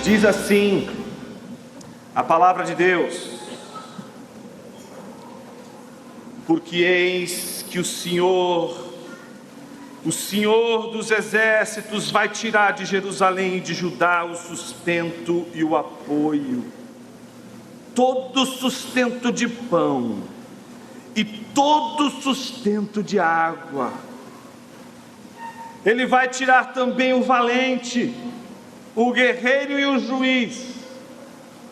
Diz assim a palavra de Deus: porque eis que o Senhor dos exércitos vai tirar de Jerusalém e de Judá o sustento e o apoio, todo sustento de pão e todo sustento de água. Ele vai tirar também o valente, o guerreiro e o juiz,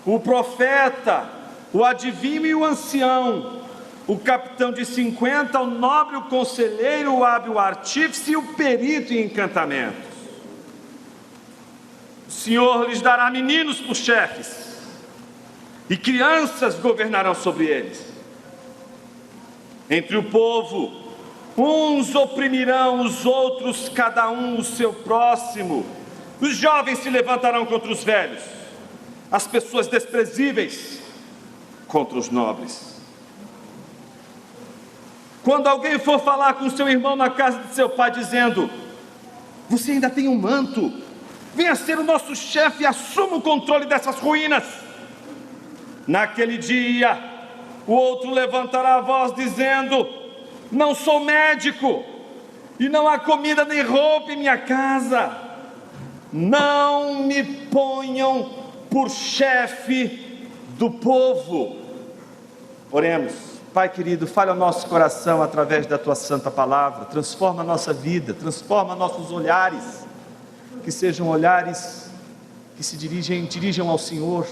o profeta, o adivinho e o ancião, o capitão de 50, o nobre, o conselheiro, o hábil artífice e o perito em encantamentos. O Senhor lhes dará meninos por chefes, e crianças governarão sobre eles. Entre o povo, uns oprimirão os outros, cada um o seu próximo. Os jovens se levantarão contra os velhos, as pessoas desprezíveis contra os nobres. Quando alguém for falar com seu irmão na casa de seu pai, dizendo: você ainda tem um manto, venha ser o nosso chefe e assuma o controle dessas ruínas. Naquele dia, o outro levantará a voz dizendo: não sou médico, e não há comida nem roupa em minha casa. Não me ponham por chefe do povo. Oremos. Pai querido, fale ao nosso coração através da Tua santa palavra. Transforma a nossa vida, transforma nossos olhares, que sejam olhares que se dirijam ao Senhor,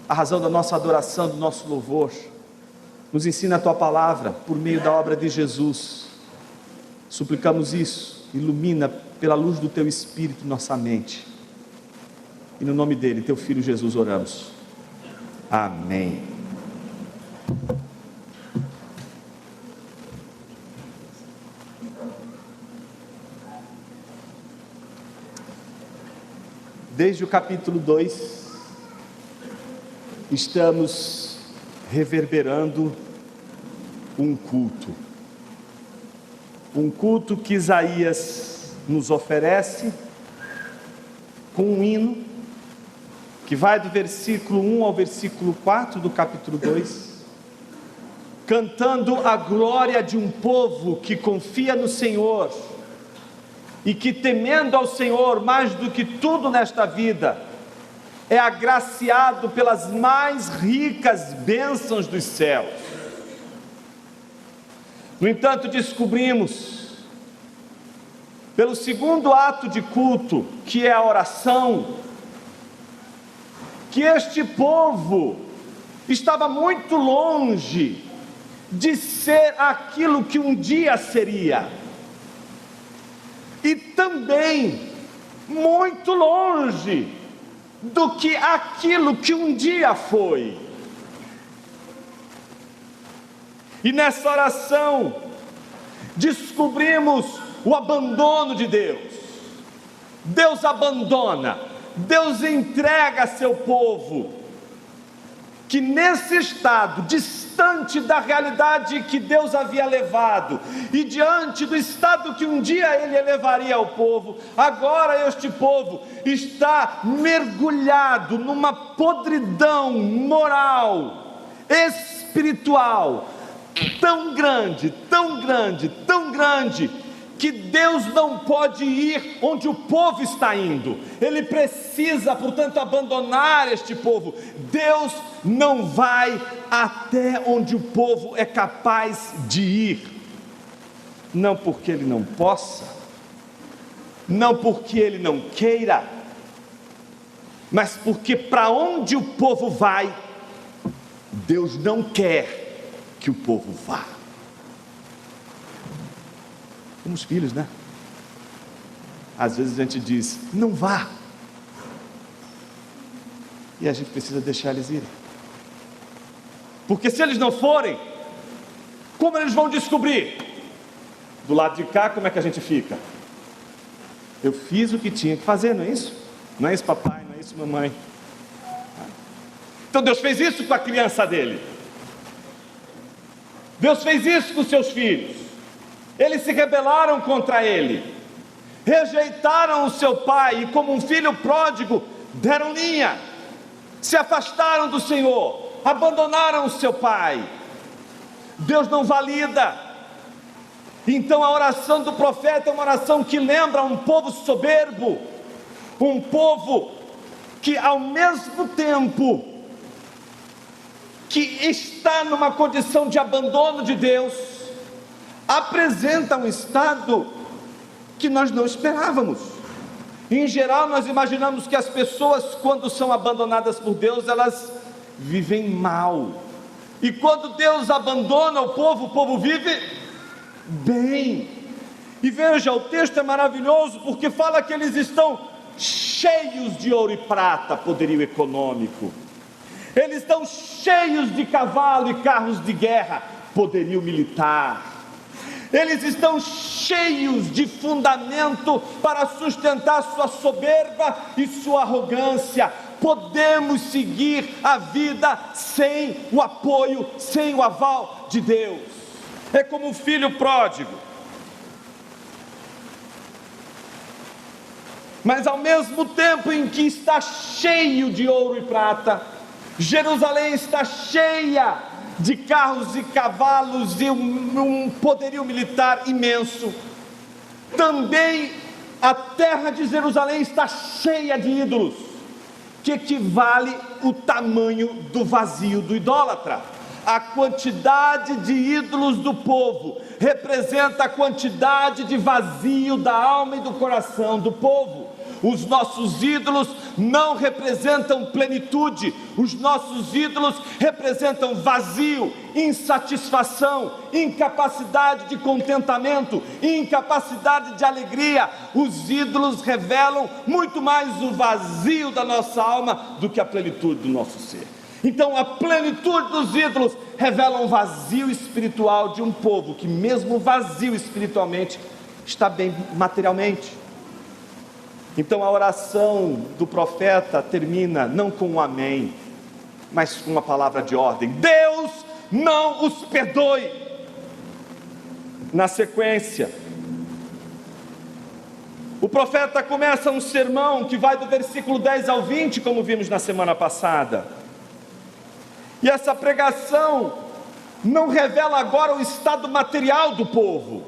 a razão da nossa adoração, do nosso louvor. Nos ensina a Tua palavra por meio da obra de Jesus. Suplicamos isso. Ilumina pela luz do Teu Espírito nossa mente. E no nome dele, Teu Filho Jesus, oramos. Amém. Desde o capítulo 2, estamos reverberando um culto que Isaías nos oferece com um hino que vai do versículo 1 ao versículo 4 do capítulo 2, cantando a glória de um povo que confia no Senhor e que, temendo ao Senhor mais do que tudo nesta vida, é agraciado pelas mais ricas bênçãos dos céus. No entanto, descobrimos, pelo segundo ato de culto, que é a oração, que este povo estava muito longe de ser aquilo que um dia seria, e também muito longe do que aquilo que um dia foi. E nessa oração descobrimos o abandono de Deus. Deus abandona, Deus entrega a seu povo, que nesse estado, distante da realidade que Deus havia levado, e diante do estado que um dia Ele elevaria ao povo, agora este povo está mergulhado numa podridão moral, espiritual, tão grande, tão grande, tão grande, que Deus não pode ir onde o povo está indo. Ele precisa, portanto, abandonar este povo. Deus não vai até onde o povo é capaz de ir, não porque Ele não possa, não porque Ele não queira, mas porque para onde o povo vai, Deus não quer que o povo vá. Como os filhos, né? Às vezes a gente diz: não vá, e a gente precisa deixar eles irem, porque se eles não forem, como eles vão descobrir? Do lado de cá, como é que a gente fica? Eu fiz o que tinha que fazer, não é isso? Não é isso, papai? Não é isso, mamãe? Então Deus fez isso com a criança dele. Deus fez isso com seus filhos. Eles se rebelaram contra Ele, rejeitaram o seu pai, e como um filho pródigo, deram linha, se afastaram do Senhor, abandonaram o seu pai. Deus não valida. Então a oração do profeta é uma oração que lembra um povo soberbo, um povo que ao mesmo tempo que está numa condição de abandono de Deus, apresenta um estado que nós não esperávamos. Em geral, nós imaginamos que as pessoas, quando são abandonadas por Deus, elas vivem mal. E quando Deus abandona o povo vive bem. E veja, o texto é maravilhoso, porque fala que eles estão cheios de ouro e prata, poderio econômico. Eles estão cheios de cavalo e carros de guerra, poderio militar. Eles estão cheios de fundamento para sustentar sua soberba e sua arrogância. Podemos seguir a vida sem o apoio, sem o aval de Deus. É como um filho pródigo. Mas ao mesmo tempo em que está cheio de ouro e prata, Jerusalém está cheia de carros e cavalos e um poderio militar imenso. Também a terra de Jerusalém está cheia de ídolos, que equivale o tamanho do vazio do idólatra. A quantidade de ídolos do povo representa a quantidade de vazio da alma e do coração do povo. Os nossos ídolos não representam plenitude, os nossos ídolos representam vazio, insatisfação, incapacidade de contentamento, incapacidade de alegria. Os ídolos revelam muito mais o vazio da nossa alma do que a plenitude do nosso ser. Então a plenitude dos ídolos revela um vazio espiritual de um povo que, mesmo vazio espiritualmente, está bem materialmente. Então a oração do profeta termina não com um amém, mas com uma palavra de ordem: Deus não os perdoe. Na sequência, o profeta começa um sermão que vai do versículo 10 ao 20, como vimos na semana passada. E essa pregação não revela agora o estado material do povo.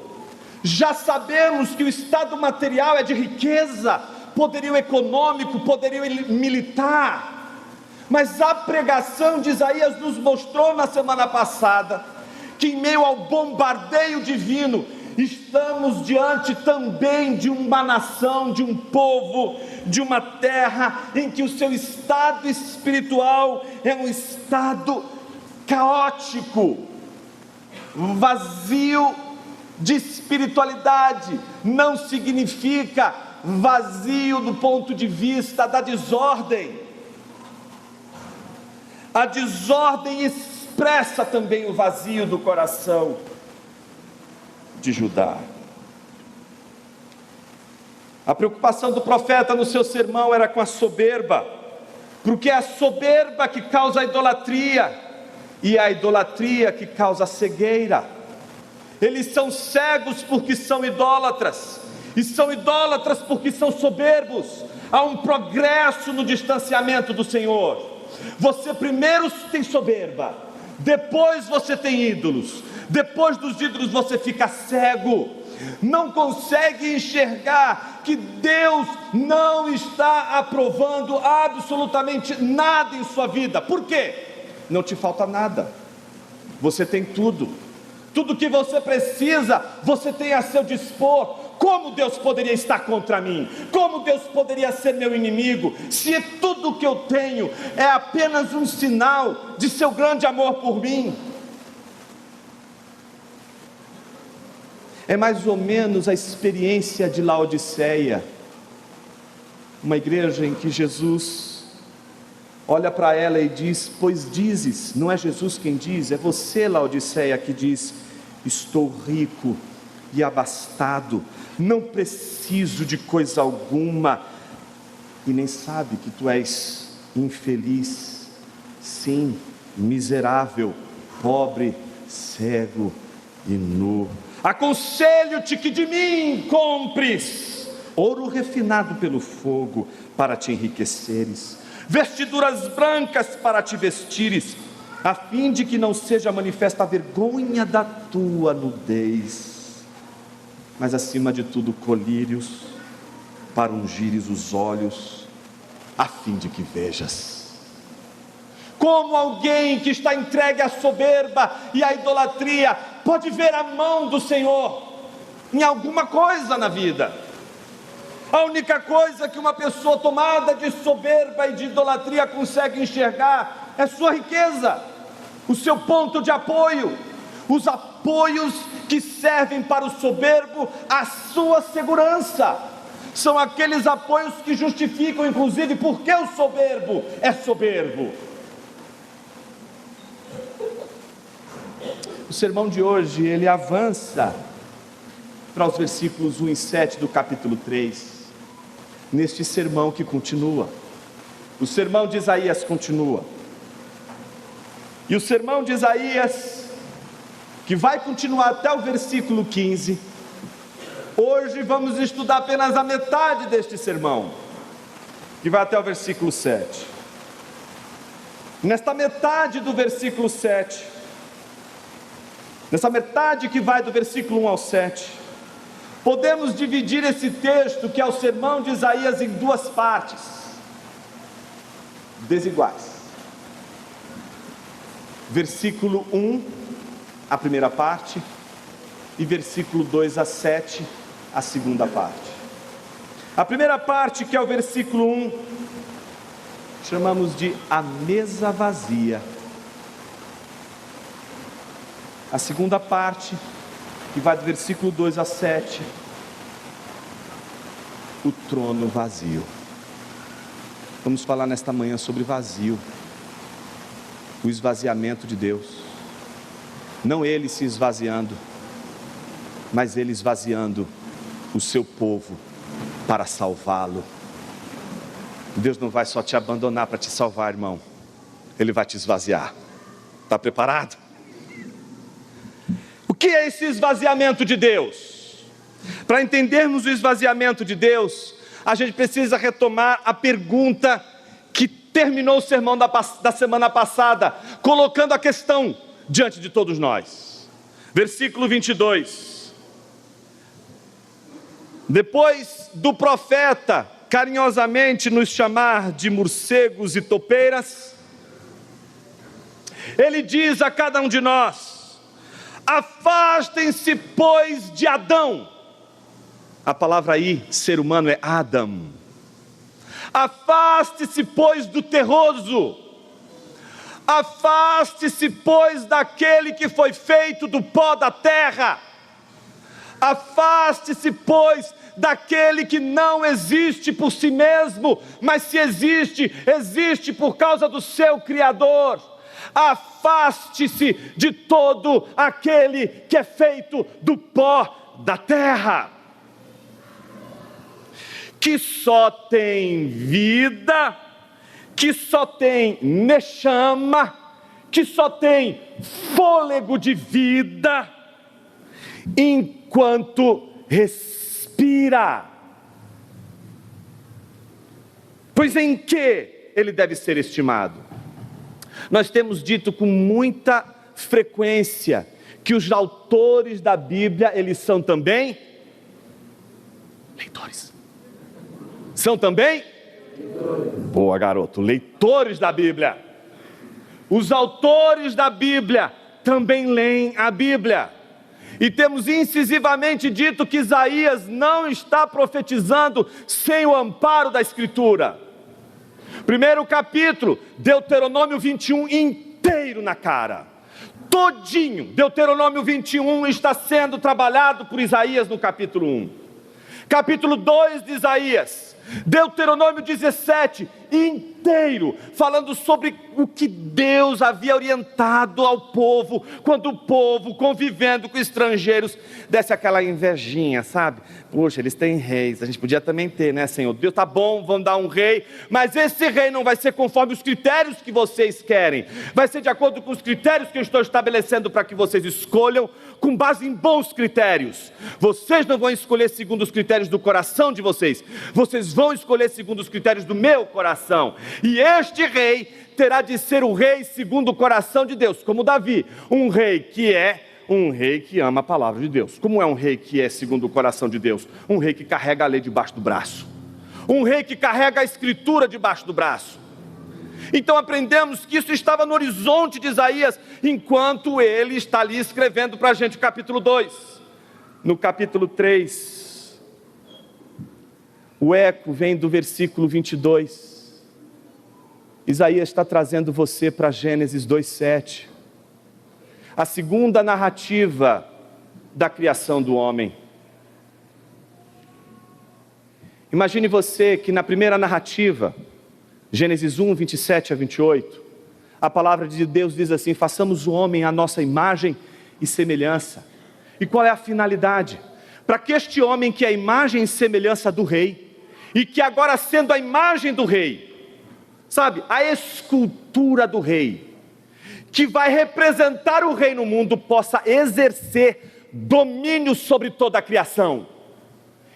Já sabemos que o estado material é de riqueza, poderio econômico, poderio militar. Mas a pregação de Isaías nos mostrou na semana passada que, em meio ao bombardeio divino, estamos diante também de uma nação, de um povo, de uma terra em que o seu estado espiritual é um estado caótico, vazio de espiritualidade. Não significa vazio do ponto de vista da desordem. A desordem expressa também o vazio do coração de Judá. A preocupação do profeta no seu sermão era com a soberba, porque é a soberba que causa a idolatria, e é a idolatria que causa a cegueira. Eles são cegos porque são idólatras, e são idólatras porque são soberbos. Há um progresso no distanciamento do Senhor. Você primeiro tem soberba, depois você tem ídolos, depois dos ídolos você fica cego, não consegue enxergar que Deus não está aprovando absolutamente nada em sua vida. Por quê? Não te falta nada, você tem tudo. Tudo que você precisa, você tem a seu dispor. Como Deus poderia estar contra mim? Como Deus poderia ser meu inimigo? Se tudo que eu tenho é apenas um sinal de seu grande amor por mim. É mais ou menos a experiência de Laodiceia, uma igreja em que Jesus olha para ela e diz: pois dizes, não é Jesus quem diz, é você, Laodiceia, que diz: estou rico e abastado, não preciso de coisa alguma, e nem sabe que tu és infeliz, sim, miserável, pobre, cego e nu. Aconselho-te que de mim compres ouro refinado pelo fogo para te enriqueceres, vestiduras brancas para te vestires, a fim de que não seja manifesta a vergonha da tua nudez, mas acima de tudo colírios para ungires os olhos, a fim de que vejas. Como alguém que está entregue à soberba e à idolatria pode ver a mão do Senhor em alguma coisa na vida? A única coisa que uma pessoa tomada de soberba e de idolatria consegue enxergar é sua riqueza, o seu ponto de apoio, os apoios que servem para o soberbo a sua segurança. São aqueles apoios que justificam, inclusive, por que o soberbo é soberbo. O sermão de hoje, ele avança para os versículos 1 e 7 do capítulo 3, neste sermão que continua. O sermão de Isaías continua. E o sermão de Isaías, que vai continuar até o versículo 15, hoje vamos estudar apenas a metade deste sermão, que vai até o versículo 7. Nesta metade do versículo 7, nessa metade que vai do versículo 1 ao 7, podemos dividir esse texto, que é o sermão de Isaías, em duas partes desiguais. Versículo 1, a primeira parte, e versículo 2 a 7, a segunda parte. A primeira parte, que é o versículo 1, chamamos de a mesa vazia. A segunda parte, que vai do versículo 2 a 7, o trono vazio. Vamos falar nesta manhã sobre vazio, o esvaziamento de Deus. Não Ele se esvaziando, mas Ele esvaziando o seu povo para salvá-lo. Deus não vai só te abandonar para te salvar, irmão. Ele vai te esvaziar. Está preparado? O que é esse esvaziamento de Deus? Para entendermos o esvaziamento de Deus, a gente precisa retomar a pergunta que terminou o sermão da semana passada, colocando a questão diante de todos nós. Versículo 22. Depois do profeta carinhosamente nos chamar de morcegos e topeiras, ele diz a cada um de nós: afastem-se, pois, de Adão. A palavra aí, ser humano, é Adam. Afaste-se, pois, do terroso. Afaste-se, pois, daquele que foi feito do pó da terra. Afaste-se, pois, daquele que não existe por si mesmo, mas se existe, existe por causa do seu Criador. Afaste-se de todo aquele que é feito do pó da terra, que só tem vida, que só tem neshama, que só tem fôlego de vida, enquanto respira. Pois em que ele deve ser estimado? Nós temos dito com muita frequência que os autores da Bíblia, eles são também leitores. São também? Boa, garoto, leitores da Bíblia. Os autores da Bíblia também leem a Bíblia. E temos incisivamente dito que Isaías não está profetizando sem o amparo da Escritura. Primeiro capítulo, Deuteronômio 21 inteiro na cara. Todinho, Deuteronômio 21 está sendo trabalhado por Isaías no capítulo 1. Capítulo 2 de Isaías, Deuteronômio 17, inteiro, falando sobre o que Deus havia orientado ao povo, quando o povo, convivendo com estrangeiros, desse aquela invejinha, sabe? Poxa, eles têm reis, a gente podia também ter, né, Senhor? Deus, tá bom, vamos dar um rei, mas esse rei não vai ser conforme os critérios que vocês querem, vai ser de acordo com os critérios que eu estou estabelecendo para que vocês escolham, com base em bons critérios. Vocês não vão escolher segundo os critérios do coração de vocês, vocês vão escolher segundo os critérios do meu coração, e este rei terá de ser o rei segundo o coração de Deus, como Davi, um rei que ama a palavra de Deus. Como é um rei que é segundo o coração de Deus? Um rei que carrega a lei debaixo do braço, um rei que carrega a escritura debaixo do braço. Então aprendemos que isso estava no horizonte de Isaías, enquanto ele está ali escrevendo para a gente o capítulo 2. No capítulo 3, o eco vem do versículo 22. Isaías está trazendo você para Gênesis 2:7, a segunda narrativa da criação do homem. Imagine você que na primeira narrativa, Gênesis 1, 27 a 28, a palavra de Deus diz assim: façamos o homem à nossa imagem e semelhança. E qual é a finalidade? Para que este homem, que é a imagem e semelhança do rei, e que agora sendo a imagem do rei, sabe, a escultura do rei, que vai representar o rei no mundo, possa exercer domínio sobre toda a criação.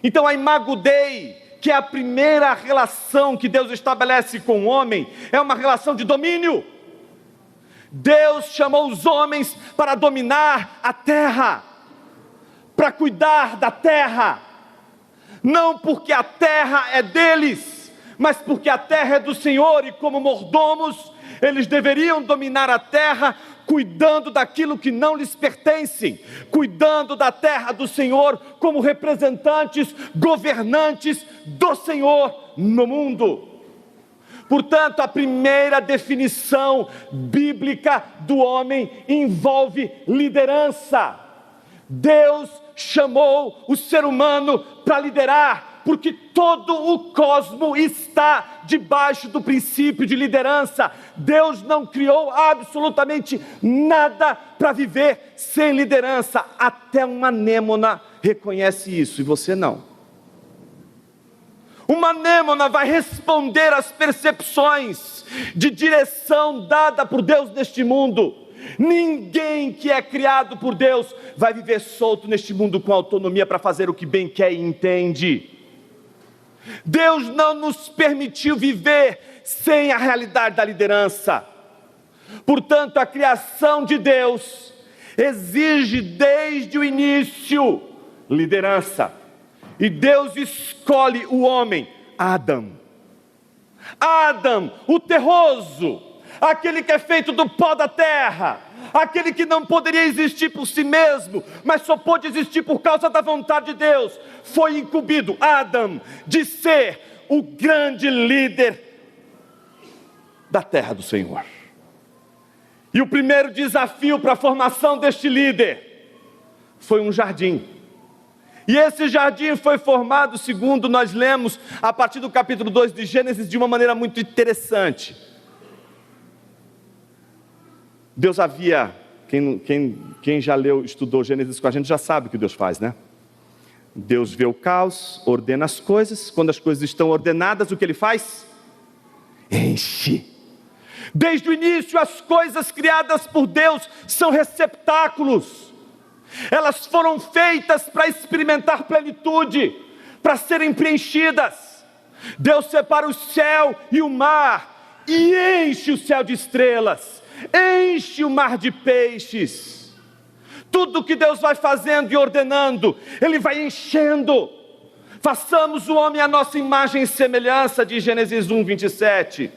Então a Imago Dei, que é a primeira relação que Deus estabelece com o homem, é uma relação de domínio. Deus chamou os homens para dominar a terra, para cuidar da terra, não porque a terra é deles, mas porque a terra é do Senhor, e como mordomos, eles deveriam dominar a terra, cuidando daquilo que não lhes pertence, cuidando da terra do Senhor, como representantes, governantes do Senhor no mundo. Portanto, a primeira definição bíblica do homem envolve liderança. Deus chamou o ser humano para liderar, porque todo o cosmo está debaixo do princípio de liderança. Deus não criou absolutamente nada para viver sem liderança. Até uma anêmona reconhece isso, e você não. Uma anêmona vai responder às percepções de direção dada por Deus neste mundo. Ninguém que é criado por Deus vai viver solto neste mundo com autonomia para fazer o que bem quer e entende. Deus não nos permitiu viver sem a realidade da liderança. Portanto, a criação de Deus exige desde o início liderança. E Deus escolhe o homem, Adão, o terroso, aquele que é feito do pó da terra, aquele que não poderia existir por si mesmo, mas só pôde existir por causa da vontade de Deus. Foi incumbido, Adão, de ser o grande líder da terra do Senhor. E o primeiro desafio para a formação deste líder foi um jardim. E esse jardim foi formado, segundo nós lemos, a partir do capítulo 2 de Gênesis, de uma maneira muito interessante. Deus havia, quem já estudou Gênesis com a gente já sabe o que Deus faz, né? Deus vê o caos, ordena as coisas. Quando as coisas estão ordenadas, o que Ele faz? Enche. Desde o início, as coisas criadas por Deus são receptáculos. Elas foram feitas para experimentar plenitude, para serem preenchidas. Deus separa o céu e o mar, e enche o céu de estrelas, enche o mar de peixes. Tudo que Deus vai fazendo e ordenando, Ele vai enchendo. Façamos o homem à nossa imagem e semelhança, de Gênesis 1, 27.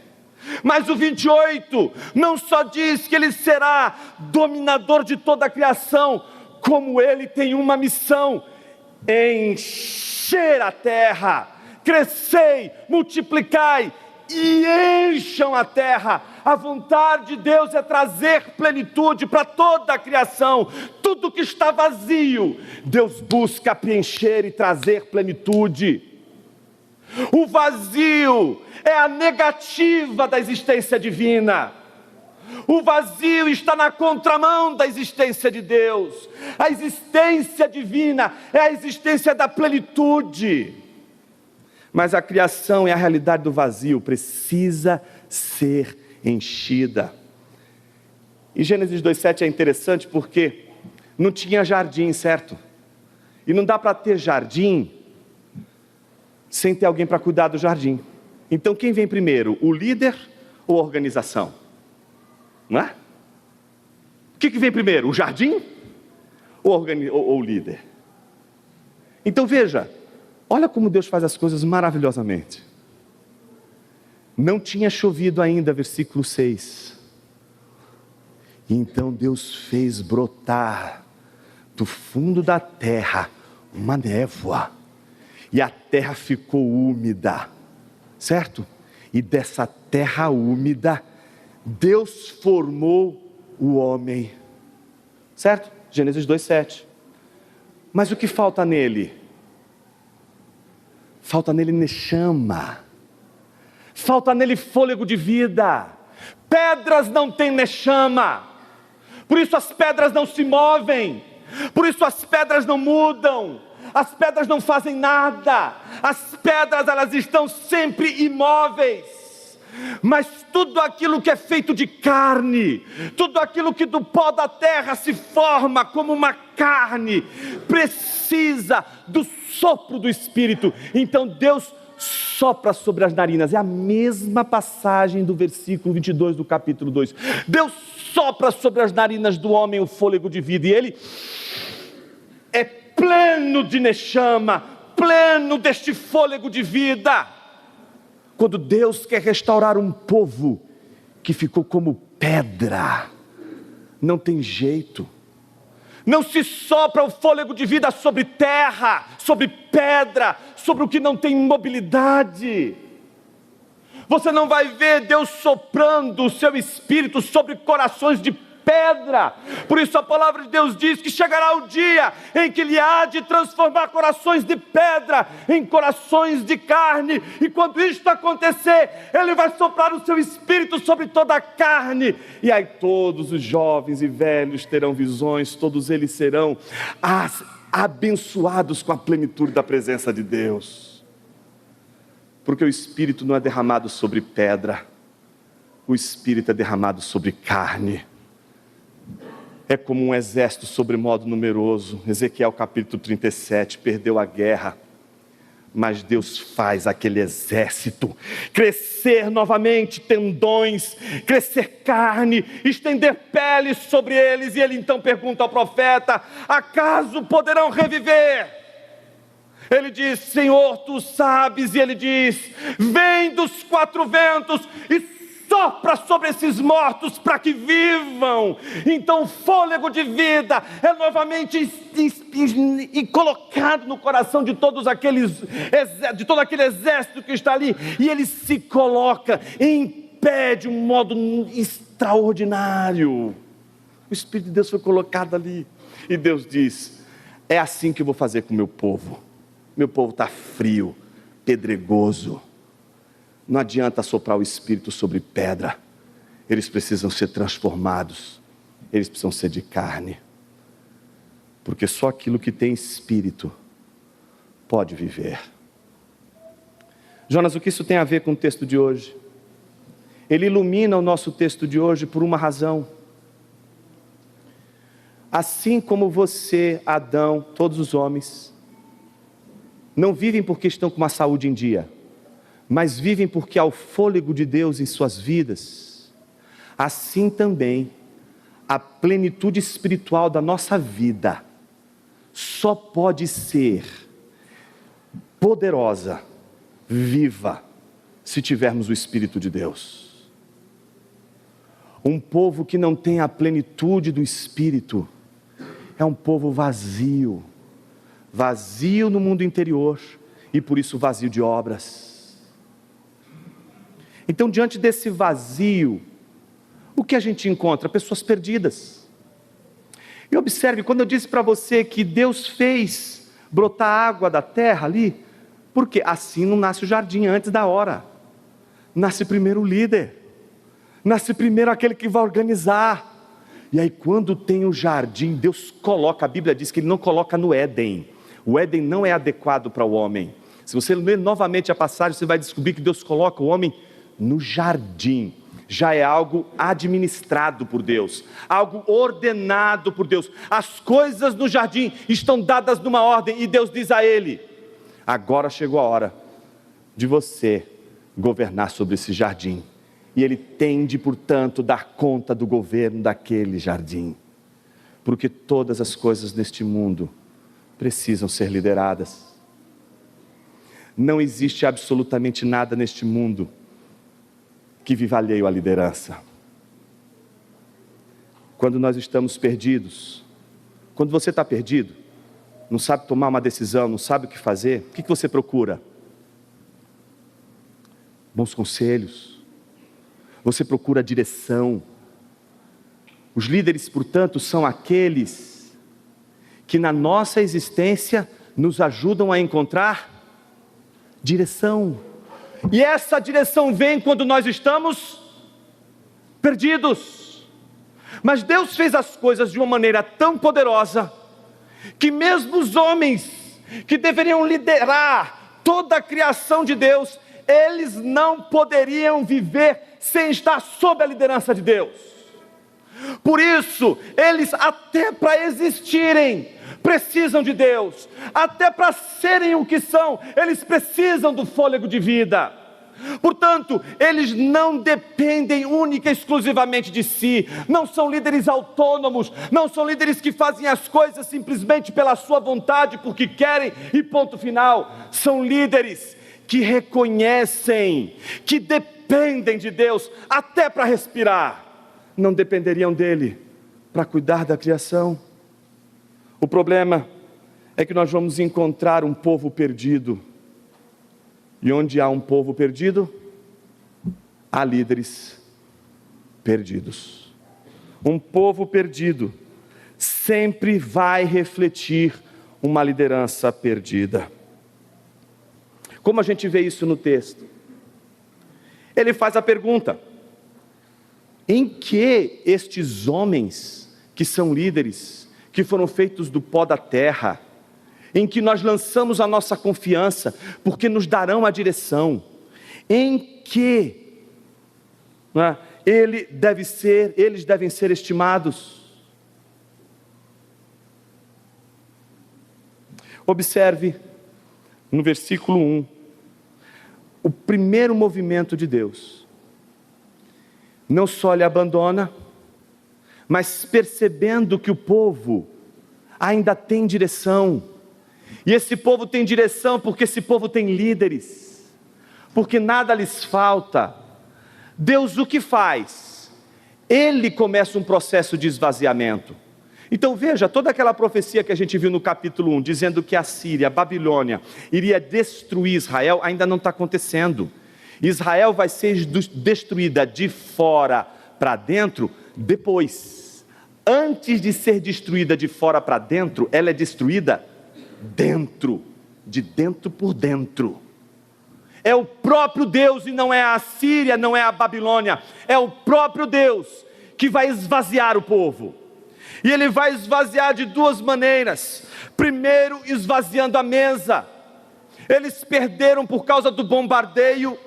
Mas o 28 não só diz que Ele será dominador de toda a criação, como Ele tem uma missão: encher a terra, crescei, multiplicai e encham a terra. A vontade de Deus é trazer plenitude para toda a criação. Tudo que está vazio, Deus busca preencher e trazer plenitude. O vazio é a negativa da existência divina. O vazio está na contramão da existência de Deus. A existência divina é a existência da plenitude. Mas a criação e a realidade do vazio precisa ser enchida. E Gênesis 2:7 é interessante porque não tinha jardim, certo? E não dá para ter jardim sem ter alguém para cuidar do jardim. Então quem vem primeiro, o líder ou a organização? Não é? O que vem primeiro, o jardim ou o líder? Então veja, olha como Deus faz as coisas maravilhosamente. Não tinha chovido ainda, versículo 6. E então Deus fez brotar do fundo da terra uma névoa. E a terra ficou úmida, certo? E dessa terra úmida, Deus formou o homem, certo? Gênesis 2:7. Mas o que falta nele? Falta nele neshama. Falta nele fôlego de vida. Pedras não têm neshama. Por isso as pedras não se movem. Por isso as pedras não mudam. As pedras não fazem nada. As pedras, elas estão sempre imóveis. Mas tudo aquilo que é feito de carne, tudo aquilo que do pó da terra se forma como uma carne, precisa do sopro do Espírito. Então Deus sopra sobre as narinas. É a mesma passagem do versículo 22 do capítulo 2. Deus sopra sobre as narinas do homem o fôlego de vida. E ele é pleno de neshama, pleno deste fôlego de vida. Quando Deus quer restaurar um povo que ficou como pedra, não tem jeito. Não se sopra o fôlego de vida sobre terra, sobre pedra, sobre o que não tem mobilidade. Você não vai ver Deus soprando o seu espírito sobre corações de pedra. Por isso a palavra de Deus diz que chegará o dia em que Ele há de transformar corações de pedra em corações de carne. E quando isto acontecer, Ele vai soprar o seu espírito sobre toda a carne. E aí todos os jovens e velhos terão visões, todos eles serão abençoados com a plenitude da presença de Deus. Porque o Espírito não é derramado sobre pedra, o Espírito é derramado sobre carne. É como um exército sobremodo numeroso. Ezequiel capítulo 37, perdeu a guerra, mas Deus faz aquele exército crescer novamente tendões, crescer carne, estender peles sobre eles. E ele então pergunta ao profeta: acaso poderão reviver? Ele diz: Senhor, tu sabes. E ele diz: vem dos quatro ventos e sopra sobre esses mortos para que vivam. Então o fôlego de vida é novamente colocado no coração de todos aqueles, de todo aquele exército que está ali, e ele se coloca em pé de um modo extraordinário. O Espírito de Deus foi colocado ali, e Deus diz: é assim que eu vou fazer com o meu povo. Meu povo está frio, pedregoso. Não adianta soprar o Espírito sobre pedra. Eles precisam ser transformados. Eles precisam ser de carne. Porque só aquilo que tem Espírito pode viver. Jonas, o que isso tem a ver com o texto de hoje? Ele ilumina o nosso texto de hoje por uma razão. Assim como você, Adão, todos os homens, não vivem porque estão com uma saúde em dia, mas vivem porque há o fôlego de Deus em suas vidas. Assim também, a plenitude espiritual da nossa vida só pode ser poderosa, viva, se tivermos o Espírito de Deus. Um povo que não tem a plenitude do Espírito é um povo vazio, vazio no mundo interior e por isso vazio de obras. Então, diante desse vazio, o que a gente encontra? Pessoas perdidas. E observe, quando eu disse para você que Deus fez brotar água da terra ali, Porque assim não nasce o jardim antes da hora. Nasce primeiro o líder. Nasce primeiro aquele que vai organizar. E aí quando tem o jardim, Deus coloca, a Bíblia diz que Ele não coloca no Éden. O Éden não é adequado para o homem. Se você ler novamente a passagem, você vai descobrir que Deus coloca o homem no jardim. Já é algo administrado por Deus, algo ordenado por Deus. As coisas no jardim estão dadas numa ordem, e Deus diz a ele: agora chegou a hora de você governar sobre esse jardim. E ele tem de, portanto, dar conta do governo daquele jardim. Porque todas as coisas neste mundo precisam ser lideradas. Não existe absolutamente nada neste mundo que viva alheio à liderança. Quando nós estamos perdidos, quando você está perdido, não sabe tomar uma decisão, não sabe o que fazer, o que você procura? Bons conselhos. Você procura direção. Os líderes, portanto, são aqueles que na nossa existência nos ajudam a encontrar direção. E essa direção vem quando nós estamos perdidos. Mas Deus fez as coisas de uma maneira tão poderosa, que mesmo os homens que deveriam liderar toda a criação de Deus, eles não poderiam viver sem estar sob a liderança de Deus. Por isso, eles até para existirem, precisam de Deus. Até para serem o que são, eles precisam do fôlego de vida. Portanto, eles não dependem única e exclusivamente de si. Não são líderes autônomos. Não são líderes que fazem as coisas simplesmente pela sua vontade, porque querem e ponto final. São líderes que reconhecem, que dependem de Deus até para respirar. Não dependeriam dele para cuidar da criação. O problema é que nós vamos encontrar um povo perdido. E onde há um povo perdido, há líderes perdidos. Um povo perdido sempre vai refletir uma liderança perdida. Como a gente vê isso no texto? Ele faz a pergunta: em que estes homens que são líderes, que foram feitos do pó da terra, em que nós lançamos a nossa confiança, porque nos darão a direção, em que eles devem ser estimados? Observe no versículo 1, o primeiro movimento de Deus. Não só lhe abandona, mas percebendo que o povo ainda tem direção. E esse povo tem direção porque esse povo tem líderes, porque nada lhes falta. Deus o que faz? Ele começa um processo de esvaziamento. Então veja, toda aquela profecia que a gente viu no capítulo 1, dizendo que a Síria, a Babilônia, iria destruir Israel, ainda não está acontecendo. Israel vai ser destruída de fora para dentro depois. Antes de ser destruída de fora para dentro, ela é destruída dentro, de dentro por dentro. É o próprio Deus, e não é a Síria, não é a Babilônia, é o próprio Deus que vai esvaziar o povo. E ele vai esvaziar de duas maneiras. Primeiro, esvaziando a mesa. Eles perderam por causa do bombardeio.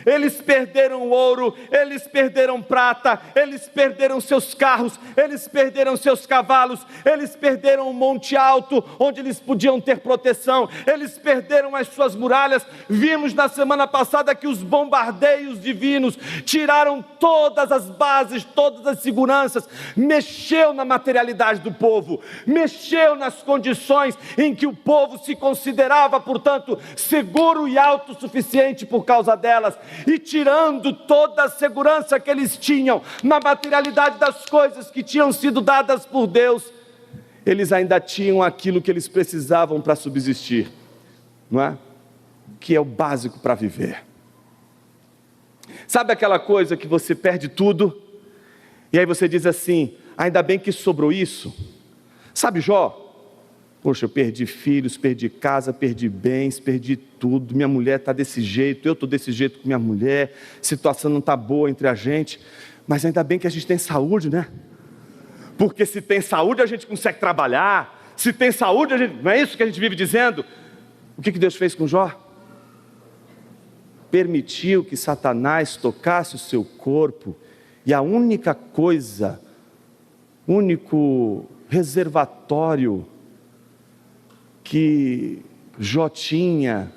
Eles perderam ouro, eles perderam prata, eles perderam seus carros, eles perderam seus cavalos, eles perderam um monte alto onde eles podiam ter proteção, eles perderam as suas muralhas. Vimos na semana passada que os bombardeios divinos tiraram todas as bases, todas as seguranças, mexeu na materialidade do povo, mexeu nas condições em que o povo se considerava, portanto, seguro e autossuficiente por causa delas. E tirando toda a segurança que eles tinham na materialidade das coisas que tinham sido dadas por Deus, eles ainda tinham aquilo que eles precisavam para subsistir, não é? Que é o básico para viver. Sabe aquela coisa que você perde tudo, e aí você diz assim: ainda bem que sobrou isso. Sabe Jó? Poxa, eu perdi filhos, perdi casa, perdi bens, perdi tudo. Minha mulher está desse jeito, eu estou desse jeito com minha mulher. A situação não está boa entre a gente. Mas ainda bem que a gente tem saúde, né? Porque se tem saúde a gente consegue trabalhar. Se tem saúde, não é isso que a gente vive dizendo? O que Deus fez com Jó? Permitiu que Satanás tocasse o seu corpo. E a única coisa, único reservatório que Jó tinha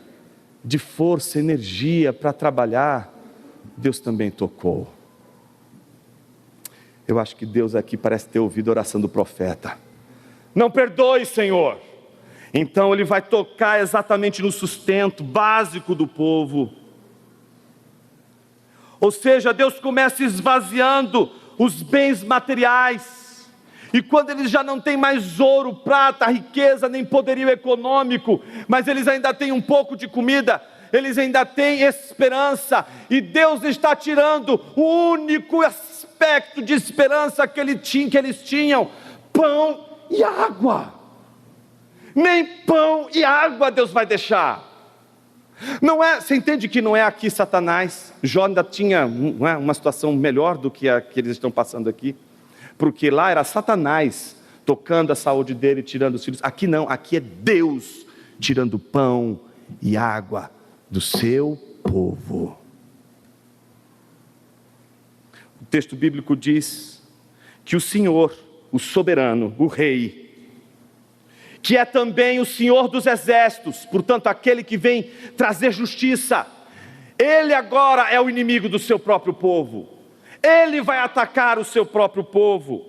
de força, energia para trabalhar, Deus também tocou. Eu acho que Deus aqui parece ter ouvido a oração do profeta. Não perdoe, Senhor. Então Ele vai tocar exatamente no sustento básico do povo. Ou seja, Deus começa esvaziando os bens materiais. E quando eles já não têm mais ouro, prata, riqueza, nem poderio econômico, mas eles ainda têm um pouco de comida, eles ainda têm esperança, e Deus está tirando o único aspecto de esperança que eles tinham: pão e água. Nem pão e água Deus vai deixar. Não é, você entende que não é aqui Satanás? Jó ainda tinha uma situação melhor do que a que eles estão passando aqui, porque lá era Satanás tocando a saúde dele, tirando os filhos. Aqui não, aqui é Deus tirando pão e água do seu povo. O texto bíblico diz que o Senhor, o soberano, o rei, que é também o Senhor dos exércitos, portanto aquele que vem trazer justiça, Ele agora é o inimigo do seu próprio povo. Ele vai atacar o seu próprio povo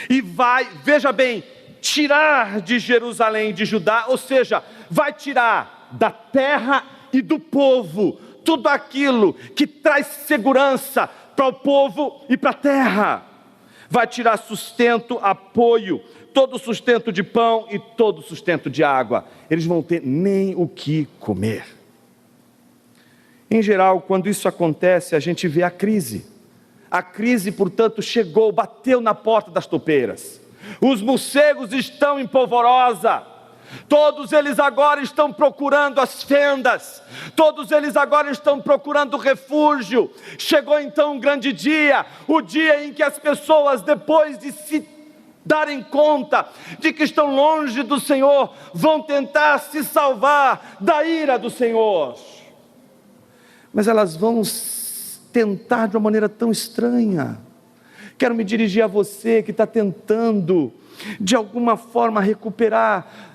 e vai, veja bem, tirar de Jerusalém, de Judá, ou seja, vai tirar da terra e do povo tudo aquilo que traz segurança para o povo e para a terra. Vai tirar sustento, apoio, todo o sustento de pão e todo o sustento de água. Eles vão ter nem o que comer. Em geral, quando isso acontece, a gente vê a crise. A crise, portanto, chegou, bateu na porta das topeiras. Os morcegos estão em polvorosa. Todos eles agora estão procurando as fendas. Todos eles agora estão procurando refúgio. Chegou então um grande dia, o dia em que as pessoas, depois de se darem conta de que estão longe do Senhor, vão tentar se salvar da ira do Senhor. Mas elas vão tentar de uma maneira tão estranha. Quero me dirigir a você que está tentando de alguma forma recuperar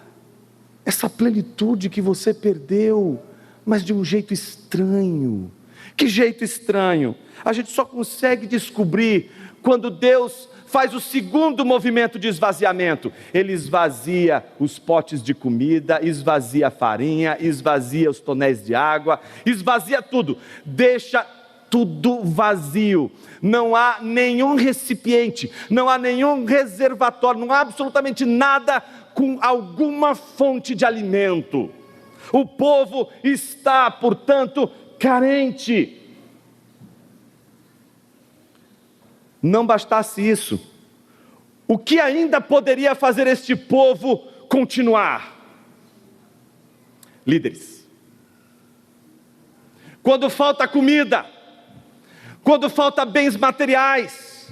essa plenitude que você perdeu, mas de um jeito estranho. Que jeito estranho? A gente só consegue descobrir quando Deus faz o segundo movimento de esvaziamento. Ele esvazia os potes de comida, esvazia a farinha, esvazia os tonéis de água, esvazia tudo, deixa tudo vazio. Não há nenhum recipiente, não há nenhum reservatório, não há absolutamente nada com alguma fonte de alimento. O povo está, portanto, carente. Não bastasse isso, o que ainda poderia fazer este povo continuar? Líderes. Quando falta comida, quando falta bens materiais,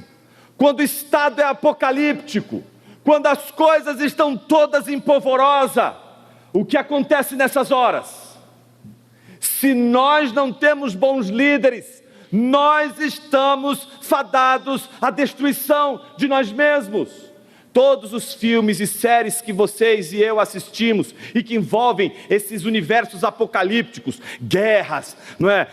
quando o estado é apocalíptico, quando as coisas estão todas em polvorosa, o que acontece nessas horas? Se nós não temos bons líderes, nós estamos fadados à destruição de nós mesmos. Todos os filmes e séries que vocês e eu assistimos e que envolvem esses universos apocalípticos, guerras, não é?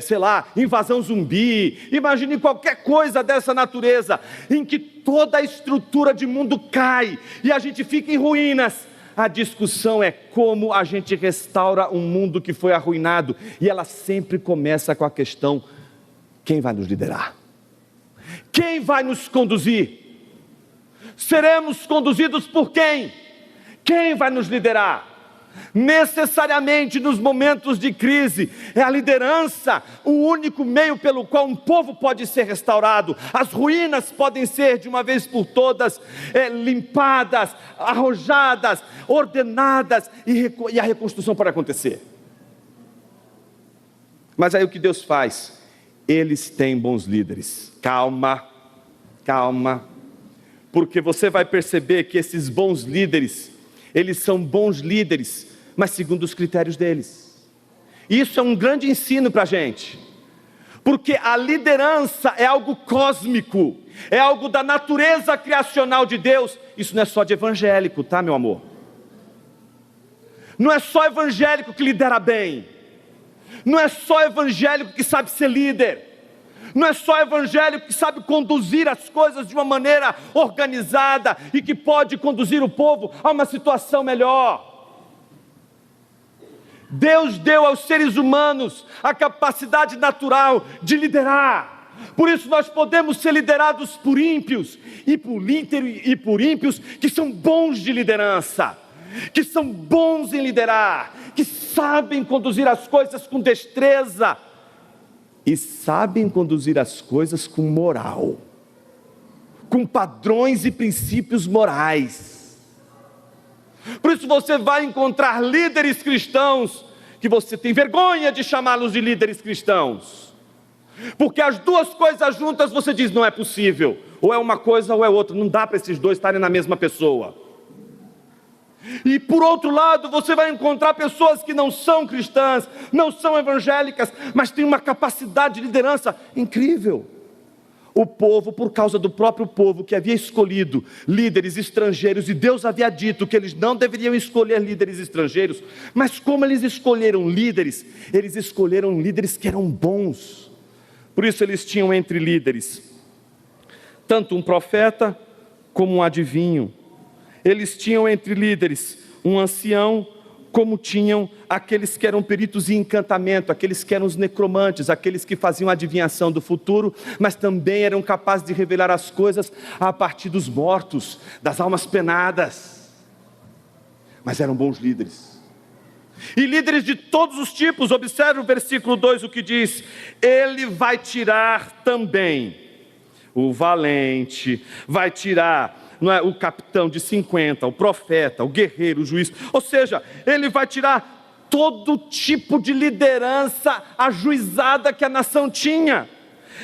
Sei lá, invasão zumbi, imagine qualquer coisa dessa natureza, em que toda a estrutura de mundo cai e a gente fica em ruínas. A discussão é como a gente restaura um mundo que foi arruinado, e ela sempre começa com a questão: quem vai nos liderar? Quem vai nos conduzir? Seremos conduzidos por quem? Quem vai nos liderar? Necessariamente nos momentos de crise, é a liderança o único meio pelo qual um povo pode ser restaurado. As ruínas podem ser de uma vez por todas limpadas, arrojadas, ordenadas, e a reconstrução pode acontecer. Mas aí o que Deus faz? Eles têm bons líderes. Calma, porque você vai perceber que esses bons líderes, eles são bons líderes, mas segundo os critérios deles. Isso é um grande ensino para a gente, porque a liderança é algo cósmico, é algo da natureza criacional de Deus. Isso não é só de evangélico, tá, meu amor? Não é só evangélico que lidera bem, não é só evangélico que sabe ser líder, não é só evangélico que sabe conduzir as coisas de uma maneira organizada e que pode conduzir o povo a uma situação melhor. Deus deu aos seres humanos a capacidade natural de liderar. Por isso nós podemos ser liderados por ímpios e por ímpios que são bons de liderança, que são bons em liderar, que sabem conduzir as coisas com destreza e sabem conduzir as coisas com moral, com padrões e princípios morais. Por isso você vai encontrar líderes cristãos que você tem vergonha de chamá-los de líderes cristãos, porque as duas coisas juntas você diz, não é possível, ou é uma coisa ou é outra, não dá para esses dois estarem na mesma pessoa. E por outro lado, você vai encontrar pessoas que não são cristãs, não são evangélicas, mas têm uma capacidade de liderança incrível. O povo, por causa do próprio povo que havia escolhido líderes estrangeiros, e Deus havia dito que eles não deveriam escolher líderes estrangeiros, mas como eles escolheram líderes que eram bons. Por isso eles tinham entre líderes tanto um profeta como um adivinho. Eles tinham entre líderes um ancião, como tinham aqueles que eram peritos em encantamento, aqueles que eram os necromantes, aqueles que faziam adivinhação do futuro, mas também eram capazes de revelar as coisas a partir dos mortos, das almas penadas. Mas eram bons líderes. E líderes de todos os tipos. Observe o versículo 2, o que diz: ele vai tirar também o valente, vai tirar o capitão de 50, o profeta, o guerreiro, o juiz. Ou seja, ele vai tirar todo tipo de liderança ajuizada que a nação tinha.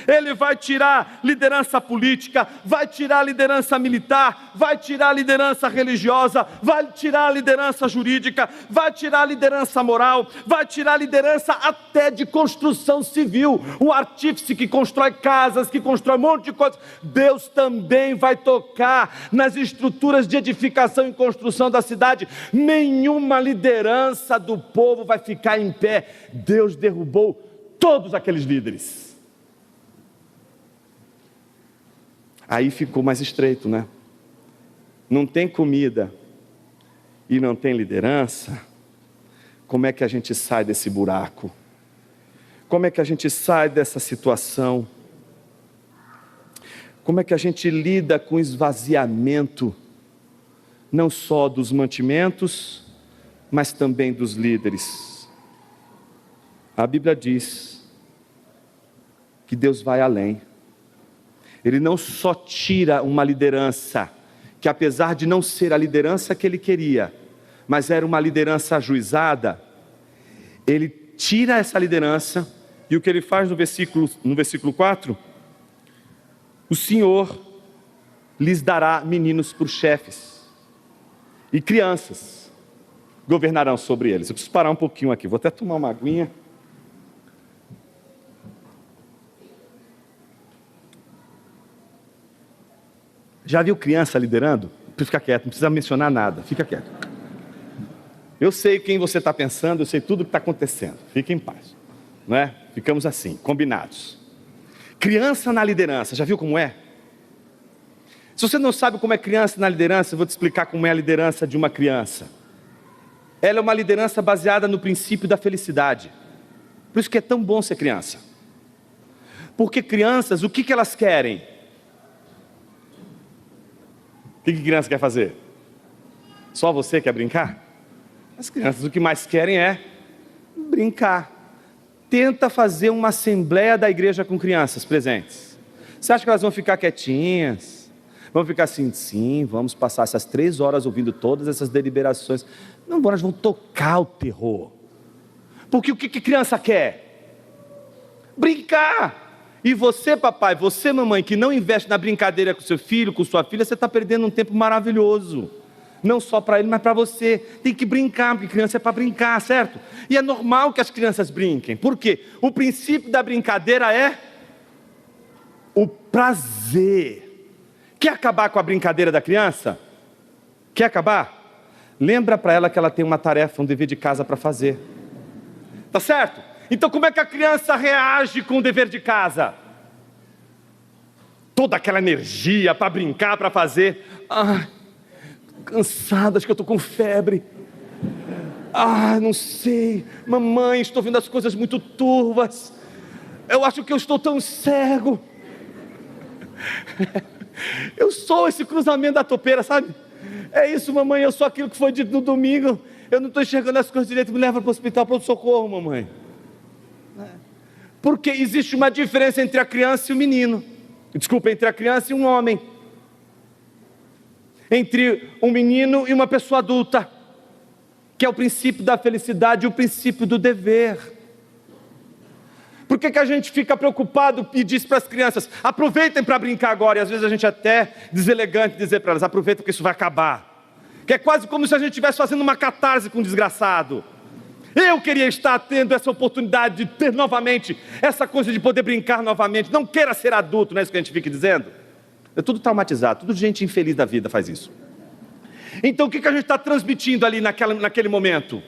Ele vai tirar liderança política, vai tirar liderança militar, vai tirar liderança religiosa, vai tirar liderança jurídica, vai tirar liderança moral, vai tirar liderança até de construção civil. O artífice que constrói casas, que constrói um monte de coisas, Deus também vai tocar nas estruturas de edificação e construção da cidade. Nenhuma liderança do povo vai ficar em pé. Deus derrubou todos aqueles líderes. Aí ficou mais estreito, né? Não tem comida e não tem liderança. Como é que a gente sai desse buraco? Como é que a gente sai dessa situação? Como é que a gente lida com o esvaziamento, não só dos mantimentos, mas também dos líderes? A Bíblia diz que Deus vai além. Ele não só tira uma liderança, que apesar de não ser a liderança que ele queria, mas era uma liderança ajuizada, ele tira essa liderança, e o que ele faz no versículo 4, o Senhor lhes dará meninos por chefes, e crianças governarão sobre eles. Eu preciso parar um pouquinho aqui, vou até tomar uma aguinha. Já viu criança liderando? Fica quieto, não precisa mencionar nada, fica quieto. Eu sei quem você está pensando, eu sei tudo o que está acontecendo, fique em paz, não é? Ficamos assim, combinados. Criança na liderança, já viu como é? Se você não sabe como é criança na liderança, eu vou te explicar como é a liderança de uma criança. Ela é uma liderança baseada no princípio da felicidade. Por isso que é tão bom ser criança. Porque crianças, o que elas querem? O que criança quer fazer? Só você quer brincar? As crianças o que mais querem é brincar. Tenta fazer uma assembleia da igreja com crianças presentes. Você acha que elas vão ficar quietinhas? Vão ficar assim, sim, vamos passar essas 3 horas ouvindo todas essas deliberações. Não, elas vão tocar o terror. Porque o que criança quer? Brincar. E você, papai, você, mamãe, que não investe na brincadeira com seu filho, com sua filha, você está perdendo um tempo maravilhoso. Não só para ele, mas para você. Tem que brincar, porque criança é para brincar, certo? E é normal que as crianças brinquem. Por quê? O princípio da brincadeira é o prazer. Quer acabar com a brincadeira da criança? Quer acabar? Lembra para ela que ela tem uma tarefa, um dever de casa para fazer. Tá certo? Então como é que a criança reage com o dever de casa? Toda aquela energia para brincar, para fazer. Ai, cansada, acho que eu estou com febre. Não sei, mamãe, estou vendo as coisas muito turvas. Eu acho que eu estou tão cego. Eu sou esse cruzamento da topeira, sabe? É isso, mamãe, eu sou aquilo que foi dito no domingo. Eu não estou enxergando as coisas direito, me leva para o hospital, para o socorro, mamãe. Porque existe uma diferença entre a criança e o menino. Desculpa, entre a criança e um homem. Entre um menino e uma pessoa adulta. Que é o princípio da felicidade e o princípio do dever. Por que a gente fica preocupado e diz para as crianças, aproveitem para brincar agora, e às vezes a gente até deselegante dizer para elas, aproveita porque isso vai acabar. Que é quase como se a gente estivesse fazendo uma catarse com um desgraçado. Eu queria estar tendo essa oportunidade de ter novamente essa coisa de poder brincar novamente. Não queira ser adulto, não é isso que a gente fica dizendo? É tudo traumatizado, tudo gente infeliz da vida faz isso. Então o que a gente está transmitindo ali naquele momento?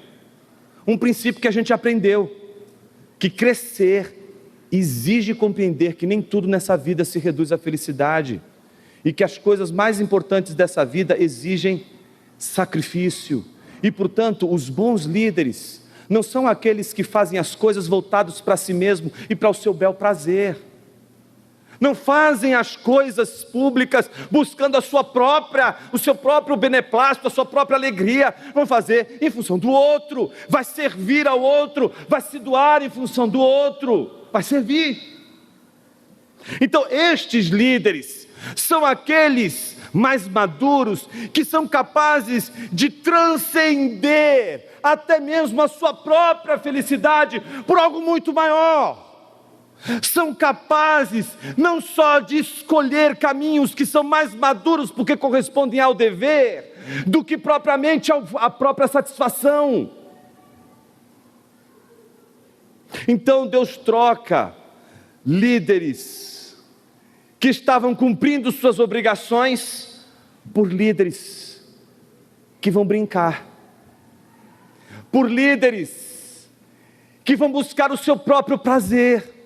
Um princípio que a gente aprendeu, que crescer exige compreender que nem tudo nessa vida se reduz à felicidade, e que as coisas mais importantes dessa vida exigem sacrifício, e portanto os bons líderes não são aqueles que fazem as coisas voltados para si mesmo e para o seu bel prazer. Não fazem as coisas públicas buscando o seu próprio beneplácito, a sua própria alegria. Vão fazer em função do outro, vai servir ao outro, vai se doar em função do outro, vai servir. Então estes líderes são aqueles mais maduros, que são capazes de transcender até mesmo a sua própria felicidade por algo muito maior. São capazes não só de escolher caminhos que são mais maduros porque correspondem ao dever, do que propriamente à própria satisfação. Então Deus troca líderes que estavam cumprindo suas obrigações por líderes que vão brincar, por líderes que vão buscar o seu próprio prazer.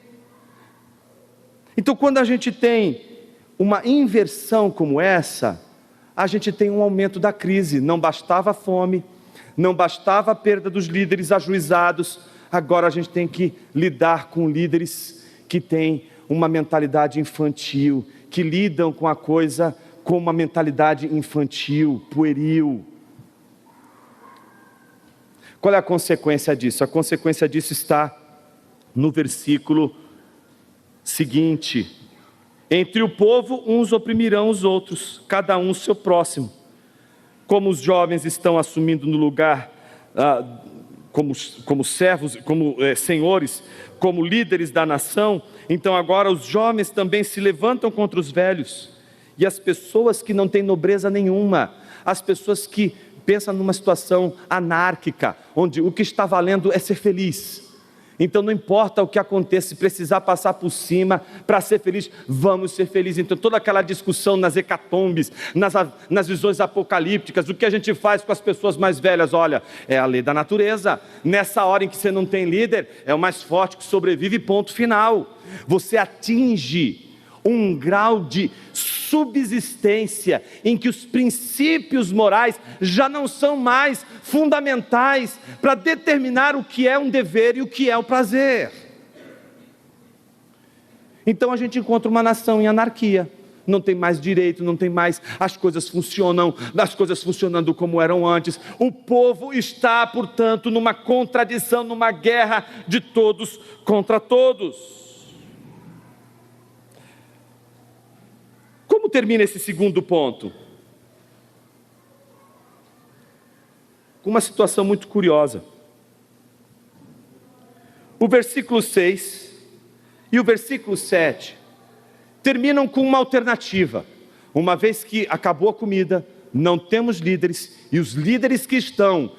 Então quando a gente tem uma inversão como essa, a gente tem um aumento da crise. Não bastava a fome, não bastava a perda dos líderes ajuizados, agora a gente tem que lidar com líderes que têm uma mentalidade infantil, que lidam com a coisa com uma mentalidade infantil, pueril. Qual é a consequência disso? A consequência disso está no versículo seguinte: entre o povo uns oprimirão os outros, cada um seu próximo. Como os jovens estão assumindo no lugar como servos, como senhores, como líderes da nação, então agora os jovens também se levantam contra os velhos, e as pessoas que não têm nobreza nenhuma, as pessoas que pensam numa situação anárquica, onde o que está valendo é ser feliz. Então não importa o que aconteça, se precisar passar por cima para ser feliz, vamos ser felizes. Então toda aquela discussão nas hecatombes, nas visões apocalípticas, o que a gente faz com as pessoas mais velhas? Olha, é a lei da natureza. Nessa hora em que você não tem líder, é o mais forte que sobrevive, ponto final. Você atinge um grau de subsistência em que os princípios morais já não são mais fundamentais para determinar o que é um dever e o que é o prazer. Então a gente encontra uma nação em anarquia, não tem mais direito, não tem mais as coisas funcionando como eram antes. O povo está, portanto, numa contradição, numa guerra de todos contra todos. Como termina esse segundo ponto? Com uma situação muito curiosa. O versículo 6 e o versículo 7 terminam com uma alternativa. Uma vez que acabou a comida, não temos líderes, e os líderes que estão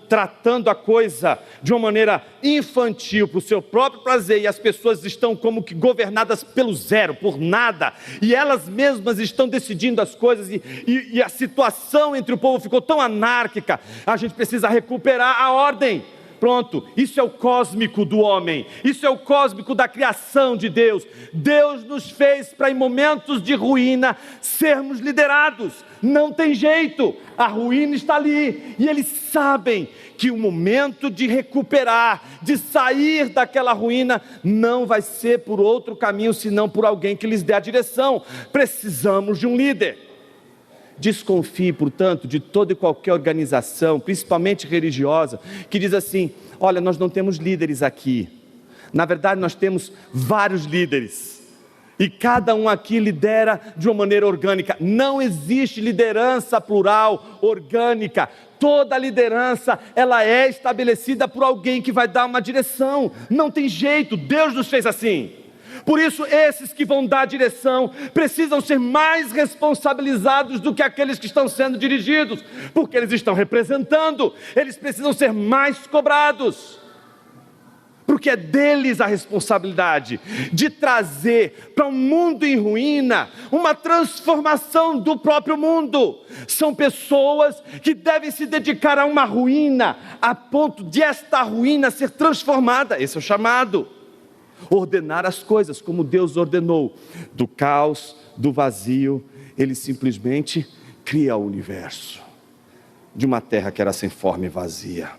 tratando a coisa de uma maneira infantil, para o seu próprio prazer, e as pessoas estão como que governadas pelo zero, por nada, e elas mesmas estão decidindo as coisas, e a situação entre o povo ficou tão anárquica. A gente precisa recuperar a ordem. Pronto, isso é o cósmico do homem, isso é o cósmico da criação de Deus. Deus nos fez para, em momentos de ruína, sermos liderados. Não tem jeito, a ruína está ali, e eles sabem que o momento de recuperar, de sair daquela ruína, não vai ser por outro caminho, senão por alguém que lhes dê a direção. Precisamos de um líder. Desconfie, portanto, de toda e qualquer organização, principalmente religiosa, que diz assim: olha, nós não temos líderes aqui. Na verdade, nós temos vários líderes, e cada um aqui lidera de uma maneira orgânica. Não existe liderança plural, orgânica. Toda liderança, ela é estabelecida por alguém que vai dar uma direção. Não tem jeito, Deus nos fez assim. Por isso, esses que vão dar direção precisam ser mais responsabilizados do que aqueles que estão sendo dirigidos, porque eles estão representando, eles precisam ser mais cobrados, porque é deles a responsabilidade de trazer para um mundo em ruína uma transformação do próprio mundo. São pessoas que devem se dedicar a uma ruína, a ponto de esta ruína ser transformada. Esse é o chamado. Ordenar as coisas como Deus ordenou. Do caos, do vazio, Ele simplesmente cria o universo, de uma terra que era sem forma e vazia.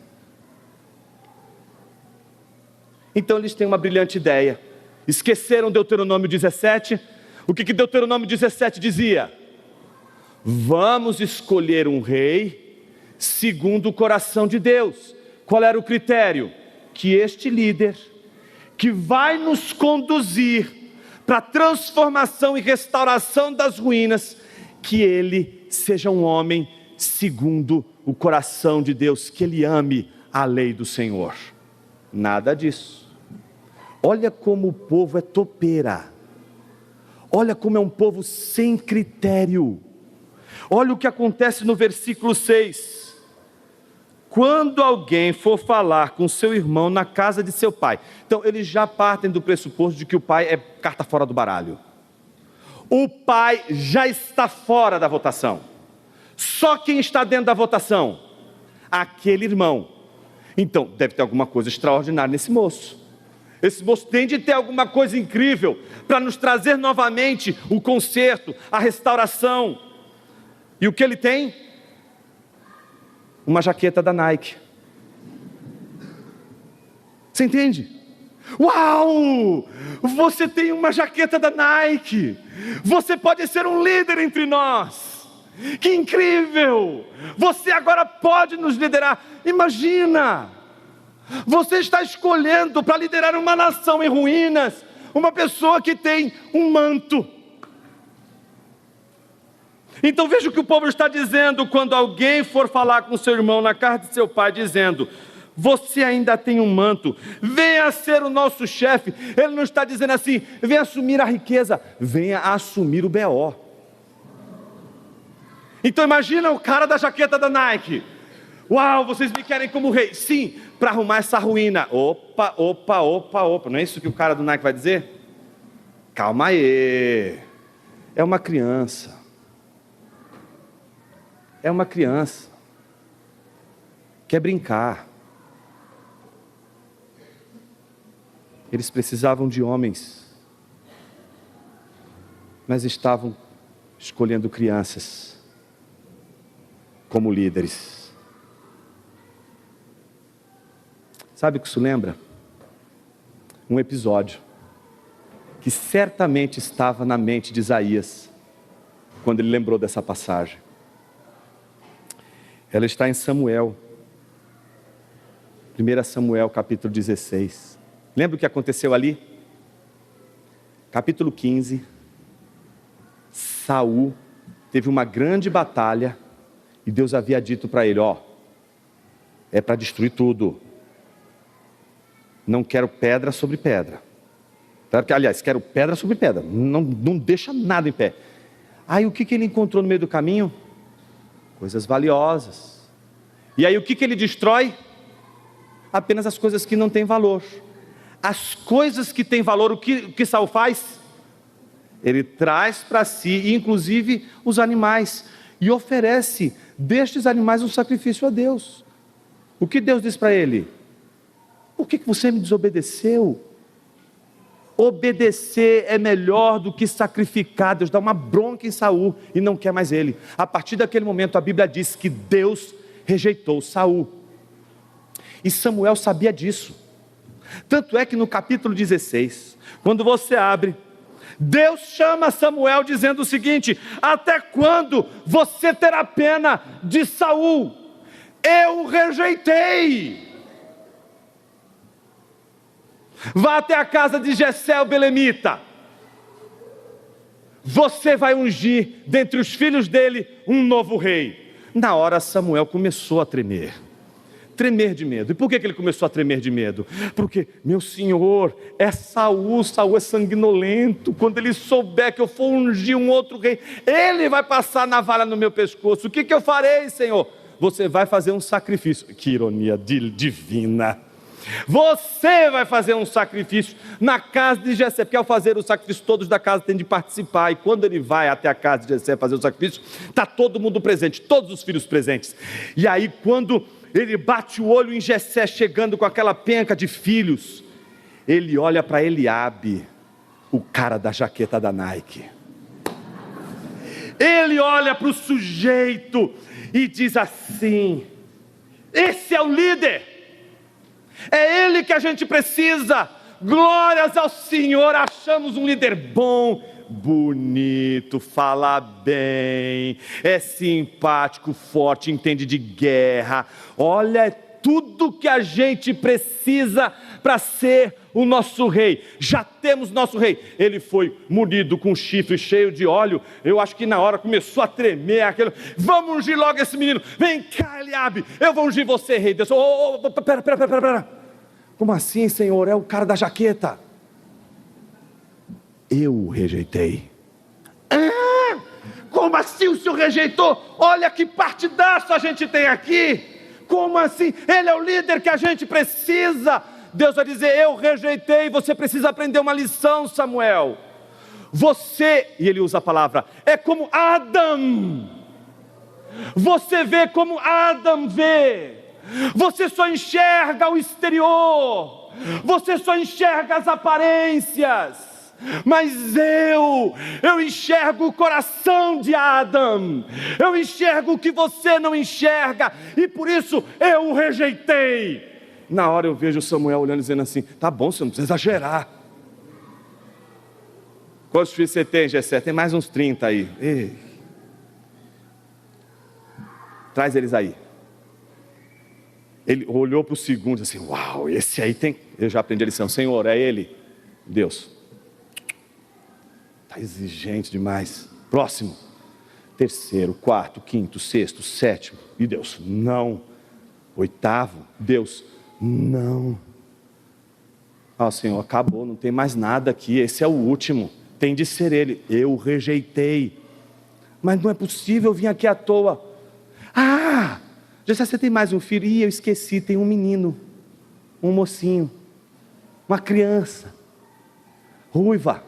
Então eles têm uma brilhante ideia. Esqueceram Deuteronômio 17? O que Deuteronômio 17 dizia? Vamos escolher um rei segundo o coração de Deus. Qual era o critério? Que este líder, que vai nos conduzir para a transformação e restauração das ruínas, que ele seja um homem segundo o coração de Deus, que ele ame a lei do Senhor. Nada disso. Olha como o povo é topeira. Olha como é um povo sem critério. Olha o que acontece no versículo 6. Quando alguém for falar com seu irmão na casa de seu pai. Então, eles já partem do pressuposto de que o pai é carta fora do baralho. O pai já está fora da votação. Só quem está dentro da votação? Aquele irmão. Então, deve ter alguma coisa extraordinária nesse moço. Esse moço tem de ter alguma coisa incrível para nos trazer novamente o conserto, a restauração. E o que ele tem? Uma jaqueta da Nike. Você entende? Uau! Você tem uma jaqueta da Nike. Você pode ser um líder entre nós. Que incrível! Você agora pode nos liderar. Imagina! Você está escolhendo para liderar uma nação em ruínas uma pessoa que tem um manto. Então veja o que o povo está dizendo quando alguém for falar com seu irmão na casa de seu pai, dizendo: você ainda tem um manto, venha ser o nosso chefe. Ele não está dizendo assim: venha assumir a riqueza, venha assumir o BO. Então imagina o cara da jaqueta da Nike: uau, vocês me querem como rei? Sim, para arrumar essa ruína. Opa, não é isso que o cara do Nike vai dizer? Calma aí, é uma criança. É uma criança, quer brincar. Eles precisavam de homens, mas estavam escolhendo crianças como líderes. Sabe o que isso lembra? Um episódio que certamente estava na mente de Isaías, quando ele lembrou dessa passagem. Ela está em Samuel, 1 Samuel capítulo 16. Lembra o que aconteceu ali? Capítulo 15, Saul teve uma grande batalha, e Deus havia dito para ele, é para destruir tudo, não quero pedra sobre pedra, aliás, quero pedra sobre pedra, não deixa nada em pé. Aí o que ele encontrou no meio do caminho? Coisas valiosas. E aí o que ele destrói? Apenas as coisas que não têm valor. As coisas que têm valor, o que Saul faz? Ele traz para si, inclusive os animais, e oferece destes animais um sacrifício a Deus. O que Deus diz para ele? Por que você me desobedeceu? Obedecer é melhor do que sacrificar. Deus dá uma bronca em Saul e não quer mais ele. A partir daquele momento a Bíblia diz que Deus rejeitou Saul. E Samuel sabia disso. Tanto é que no capítulo 16, quando você abre, Deus chama Samuel dizendo o seguinte: até quando você terá pena de Saul? Eu o rejeitei. Vá até a casa de Jessé o belemita. Você vai ungir dentre os filhos dele um novo rei. Na hora Samuel começou a tremer de medo. E por que ele começou a tremer de medo? Porque, meu senhor, é Saul é sanguinolento. Quando ele souber que eu for ungir um outro rei, ele vai passar a navalha no meu pescoço. O que eu farei, Senhor? Você vai fazer um sacrifício. Que ironia divina. Você vai fazer um sacrifício na casa de Jessé, porque ao fazer o sacrifício todos da casa têm de participar, e quando ele vai até a casa de Jessé fazer o sacrifício, está todo mundo presente, todos os filhos presentes. E aí quando ele bate o olho em Jessé chegando com aquela penca de filhos, ele olha para Eliabe, o cara da jaqueta da Nike. Ele olha para o sujeito e diz assim: esse é o líder. É ele que a gente precisa. Glórias ao Senhor. Achamos um líder bom, bonito, fala bem, é simpático, forte, entende de guerra. Olha, é tudo que a gente precisa para ser o nosso rei. Já temos nosso rei. Ele foi munido com chifre cheio de óleo. Eu acho que na hora começou a tremer aquilo. Vamos ungir logo esse menino. Vem cá, Eliabe, eu vou ungir você, rei Deus. Pera. Como assim, Senhor? É o cara da jaqueta. Eu o rejeitei. Como assim o senhor rejeitou? Olha que partidaço a gente tem aqui. Como assim? Ele é o líder que a gente precisa. Deus vai dizer: eu rejeitei. Você precisa aprender uma lição, Samuel. Você, e ele usa a palavra, é como Adão. Você vê como Adão vê. Você só enxerga o exterior. Você só enxerga as aparências. Mas eu enxergo o coração de Adão. Eu enxergo o que você não enxerga. E por isso eu o rejeitei. Na hora eu vejo Samuel olhando e dizendo assim: tá bom, você não precisa exagerar. Quantos filhos você tem, Jessé? Tem mais uns 30 aí. Ei. Traz eles aí. Ele olhou para o segundo e disse assim: uau, esse aí tem. Eu já aprendi a lição. Senhor, é ele? Deus. Está exigente demais. Próximo. Terceiro, quarto, quinto, sexto, sétimo. E Deus, não. Oitavo, Deus, não. Senhor, acabou, não tem mais nada aqui. Esse é o último. Tem de ser ele. Eu o rejeitei. Mas não é possível, eu vim aqui à toa. Jessé, você tem mais um filho? Eu esqueci, tem um menino, um mocinho, uma criança, ruiva.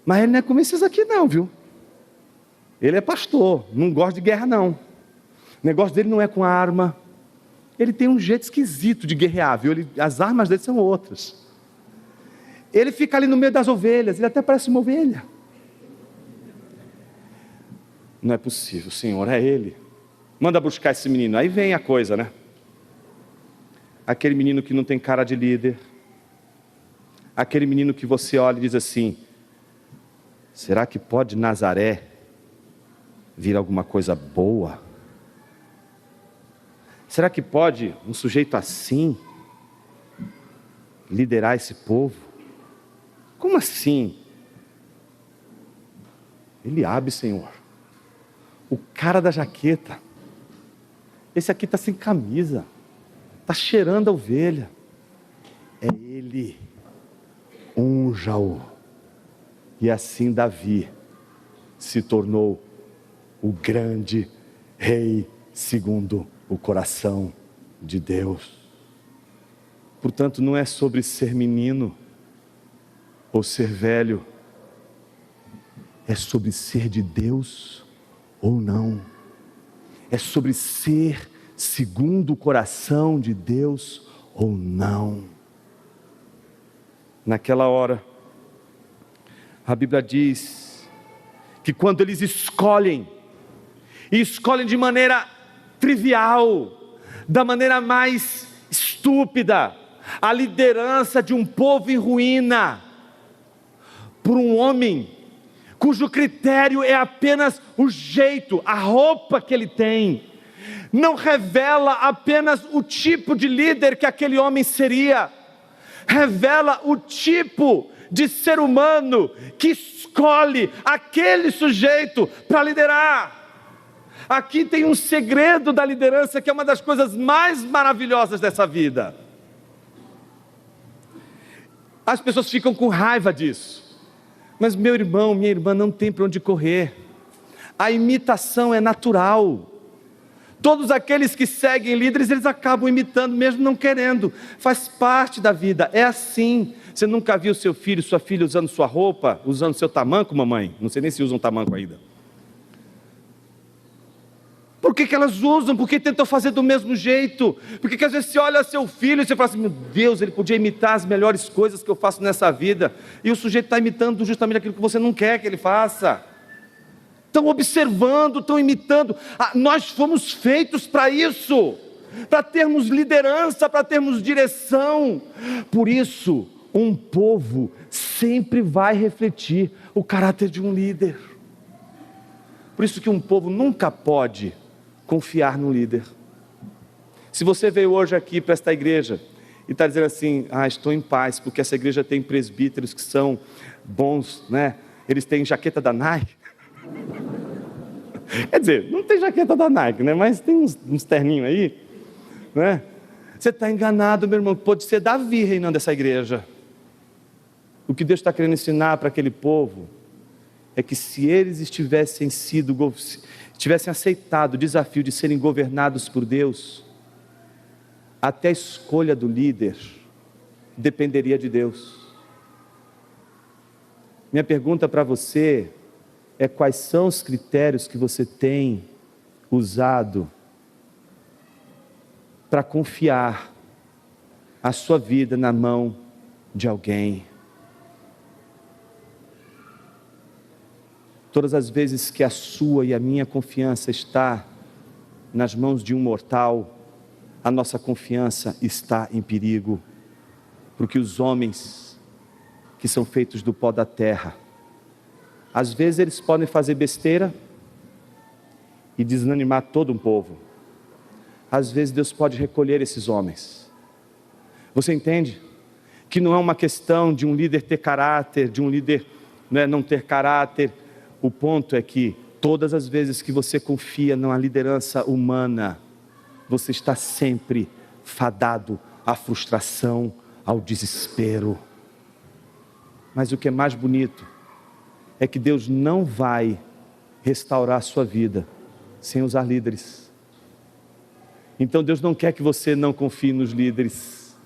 Mas ele não é como esses aqui não, viu? Ele é pastor, não gosta de guerra não. O negócio dele não é com arma. Ele tem um jeito esquisito de guerrear, viu? As armas dele são outras. Ele fica ali no meio das ovelhas, ele até parece uma ovelha. Não é possível, Senhor, é ele. Manda buscar esse menino. Aí vem a coisa, né? Aquele menino que não tem cara de líder. aquele menino que você olha e diz assim: será que pode Nazaré vir alguma coisa boa? Será que pode um sujeito assim liderar esse povo? Como assim? Eliabe, Senhor, o cara da jaqueta, esse aqui está sem camisa, está cheirando a ovelha, é ele, unja-o. E assim Davi se tornou o grande rei segundo o coração de Deus. Portanto, não é sobre ser menino ou ser velho, é sobre ser de Deus ou não, é sobre ser segundo o coração de Deus ou não. Naquela hora, a Bíblia diz que quando eles escolhem, e escolhem de maneira trivial, da maneira mais estúpida, a liderança de um povo em ruína, por um homem cujo critério é apenas o jeito, a roupa que ele tem, não revela apenas o tipo de líder que aquele homem seria, revela o tipo de ser humano que escolhe aquele sujeito para liderar. Aqui tem um segredo da liderança que é uma das coisas mais maravilhosas dessa vida. As pessoas ficam com raiva disso. Mas meu irmão, minha irmã, não tem para onde correr. A imitação é natural. Todos aqueles que seguem líderes, eles acabam imitando mesmo não querendo. Faz parte da vida, é assim. Você nunca viu seu filho, sua filha usando sua roupa, usando seu tamanco, mamãe? Não sei nem se usam tamanco ainda. Por que elas usam? Porque tentam fazer do mesmo jeito. Porque às vezes você olha seu filho e você fala assim: meu Deus, ele podia imitar as melhores coisas que eu faço nessa vida. E o sujeito está imitando justamente aquilo que você não quer que ele faça. Estão observando, estão imitando. Nós fomos feitos para isso, para termos liderança, para termos direção. Por isso, um povo sempre vai refletir o caráter de um líder. Por isso que um povo nunca pode confiar no líder. Se você veio hoje aqui para esta igreja e está dizendo assim: estou em paz, porque essa igreja tem presbíteros que são bons, né? Eles têm jaqueta da Nike. Quer dizer, não tem jaqueta da Nike, né? Mas tem uns terninhos aí, né? Você está enganado, meu irmão. Pode ser Davi reinando essa igreja. O que Deus está querendo ensinar para aquele povo é que se eles tivessem aceitado o desafio de serem governados por Deus, até a escolha do líder dependeria de Deus. Minha pergunta para você é: quais são os critérios que você tem usado para confiar a sua vida na mão de alguém? Todas as vezes que a sua e a minha confiança está nas mãos de um mortal, a nossa confiança está em perigo, porque os homens que são feitos do pó da terra, às vezes eles podem fazer besteira e desanimar todo um povo. Às vezes Deus pode recolher esses homens. Você entende? Que não é uma questão de um líder ter caráter, de um líder não ter caráter. O ponto é que todas as vezes que você confia numa liderança humana, você está sempre fadado à frustração, ao desespero. Mas o que é mais bonito é que Deus não vai restaurar a sua vida sem usar líderes. Então Deus não quer que você não confie nos líderes.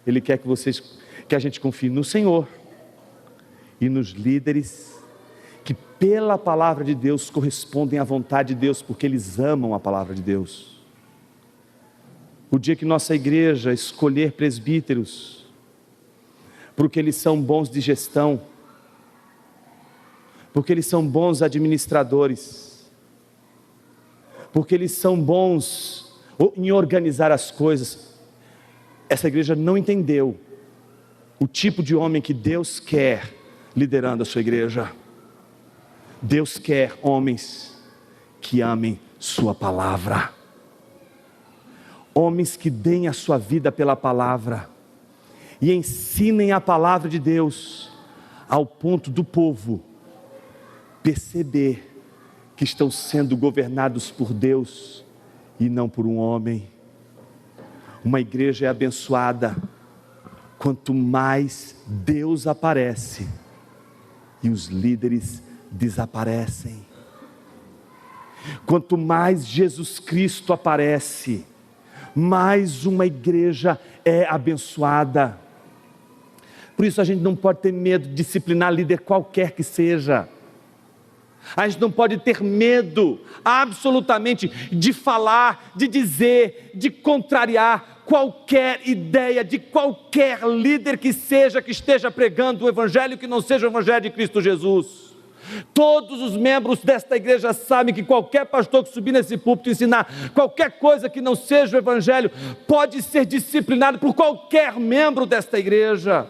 Ele quer que a gente confie no Senhor e nos líderes que pela palavra de Deus correspondem à vontade de Deus, porque eles amam a palavra de Deus. O dia que nossa igreja escolher presbíteros, porque eles são bons de gestão, porque eles são bons administradores, porque eles são bons em organizar as coisas, essa igreja não entendeu o tipo de homem que Deus quer liderando a sua igreja. Deus quer homens que amem sua palavra, homens que deem a sua vida pela palavra e ensinem a palavra de Deus ao ponto do povo perceber que estão sendo governados por Deus e não por um homem. Uma igreja é abençoada quanto mais Deus aparece e os líderes desaparecem. Quanto mais Jesus Cristo aparece, mais uma igreja é abençoada. Por isso a gente não pode ter medo de disciplinar líder qualquer que seja. A gente não pode ter medo, absolutamente, de falar, de dizer, de contrariar qualquer ideia de qualquer líder que seja, que esteja pregando o Evangelho que não seja o Evangelho de Cristo Jesus. Todos os membros desta igreja sabem que qualquer pastor que subir nesse púlpito e ensinar qualquer coisa que não seja o Evangelho, pode ser disciplinado por qualquer membro desta igreja.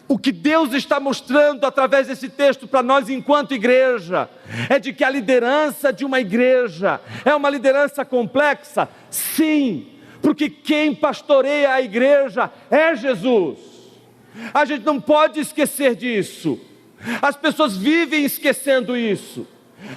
O que Deus está mostrando através desse texto para nós enquanto igreja, é de que a liderança de uma igreja é uma liderança complexa, sim, porque quem pastoreia a igreja é Jesus. A gente não pode esquecer disso. As pessoas vivem esquecendo isso.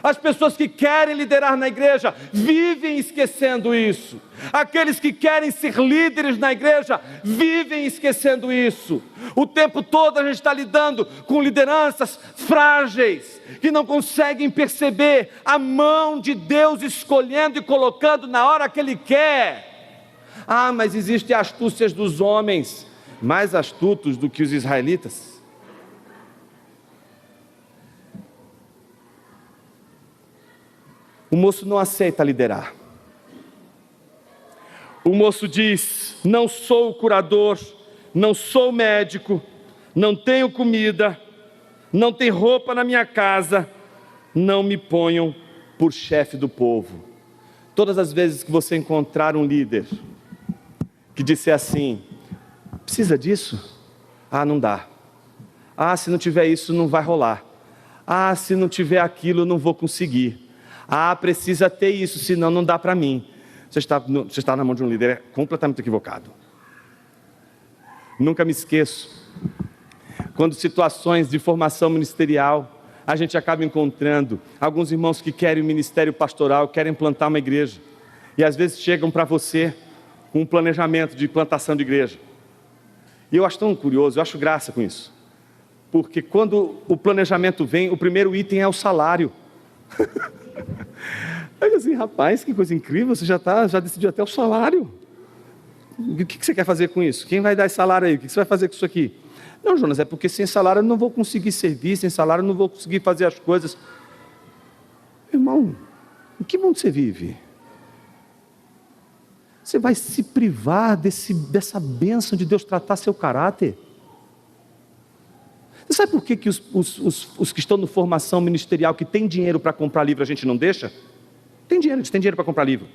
As pessoas que querem liderar na igreja vivem esquecendo isso. Aqueles que querem ser líderes na igreja vivem esquecendo isso. O tempo todo a gente está lidando com lideranças frágeis, que não conseguem perceber a mão de Deus escolhendo e colocando na hora que Ele quer. Ah, mas existem astúcias dos homens, mais astutos do que os israelitas. O moço não aceita liderar. O moço diz: não sou curador, não sou médico, não tenho comida, não tem roupa na minha casa, não me ponham por chefe do povo. Todas as vezes que você encontrar um líder que disser assim: precisa disso? Ah, não dá. Ah, se não tiver isso não vai rolar. Ah, se não tiver aquilo eu não vou conseguir. Ah, precisa ter isso, senão não dá para mim. Você está na mão de um líder completamente equivocado. Nunca me esqueço, quando situações de formação ministerial, a gente acaba encontrando alguns irmãos que querem o ministério pastoral, querem plantar uma igreja, e às vezes chegam para você com um planejamento de plantação de igreja. E eu acho tão curioso, eu acho graça com isso, porque quando o planejamento vem, o primeiro item é o salário. Aí assim, rapaz, que coisa incrível, você já decidiu até o salário. O que você quer fazer com isso? Quem vai dar esse salário aí? O que você vai fazer com isso aqui? Não, Jonas, é porque sem salário eu não vou conseguir servir, sem salário eu não vou conseguir fazer as coisas. Irmão, em que mundo você vive? Você vai se privar dessa bênção de Deus tratar seu caráter? Você sabe por que os que estão no formação ministerial, que tem dinheiro para comprar livro, a gente não deixa? Eles têm dinheiro para comprar livro.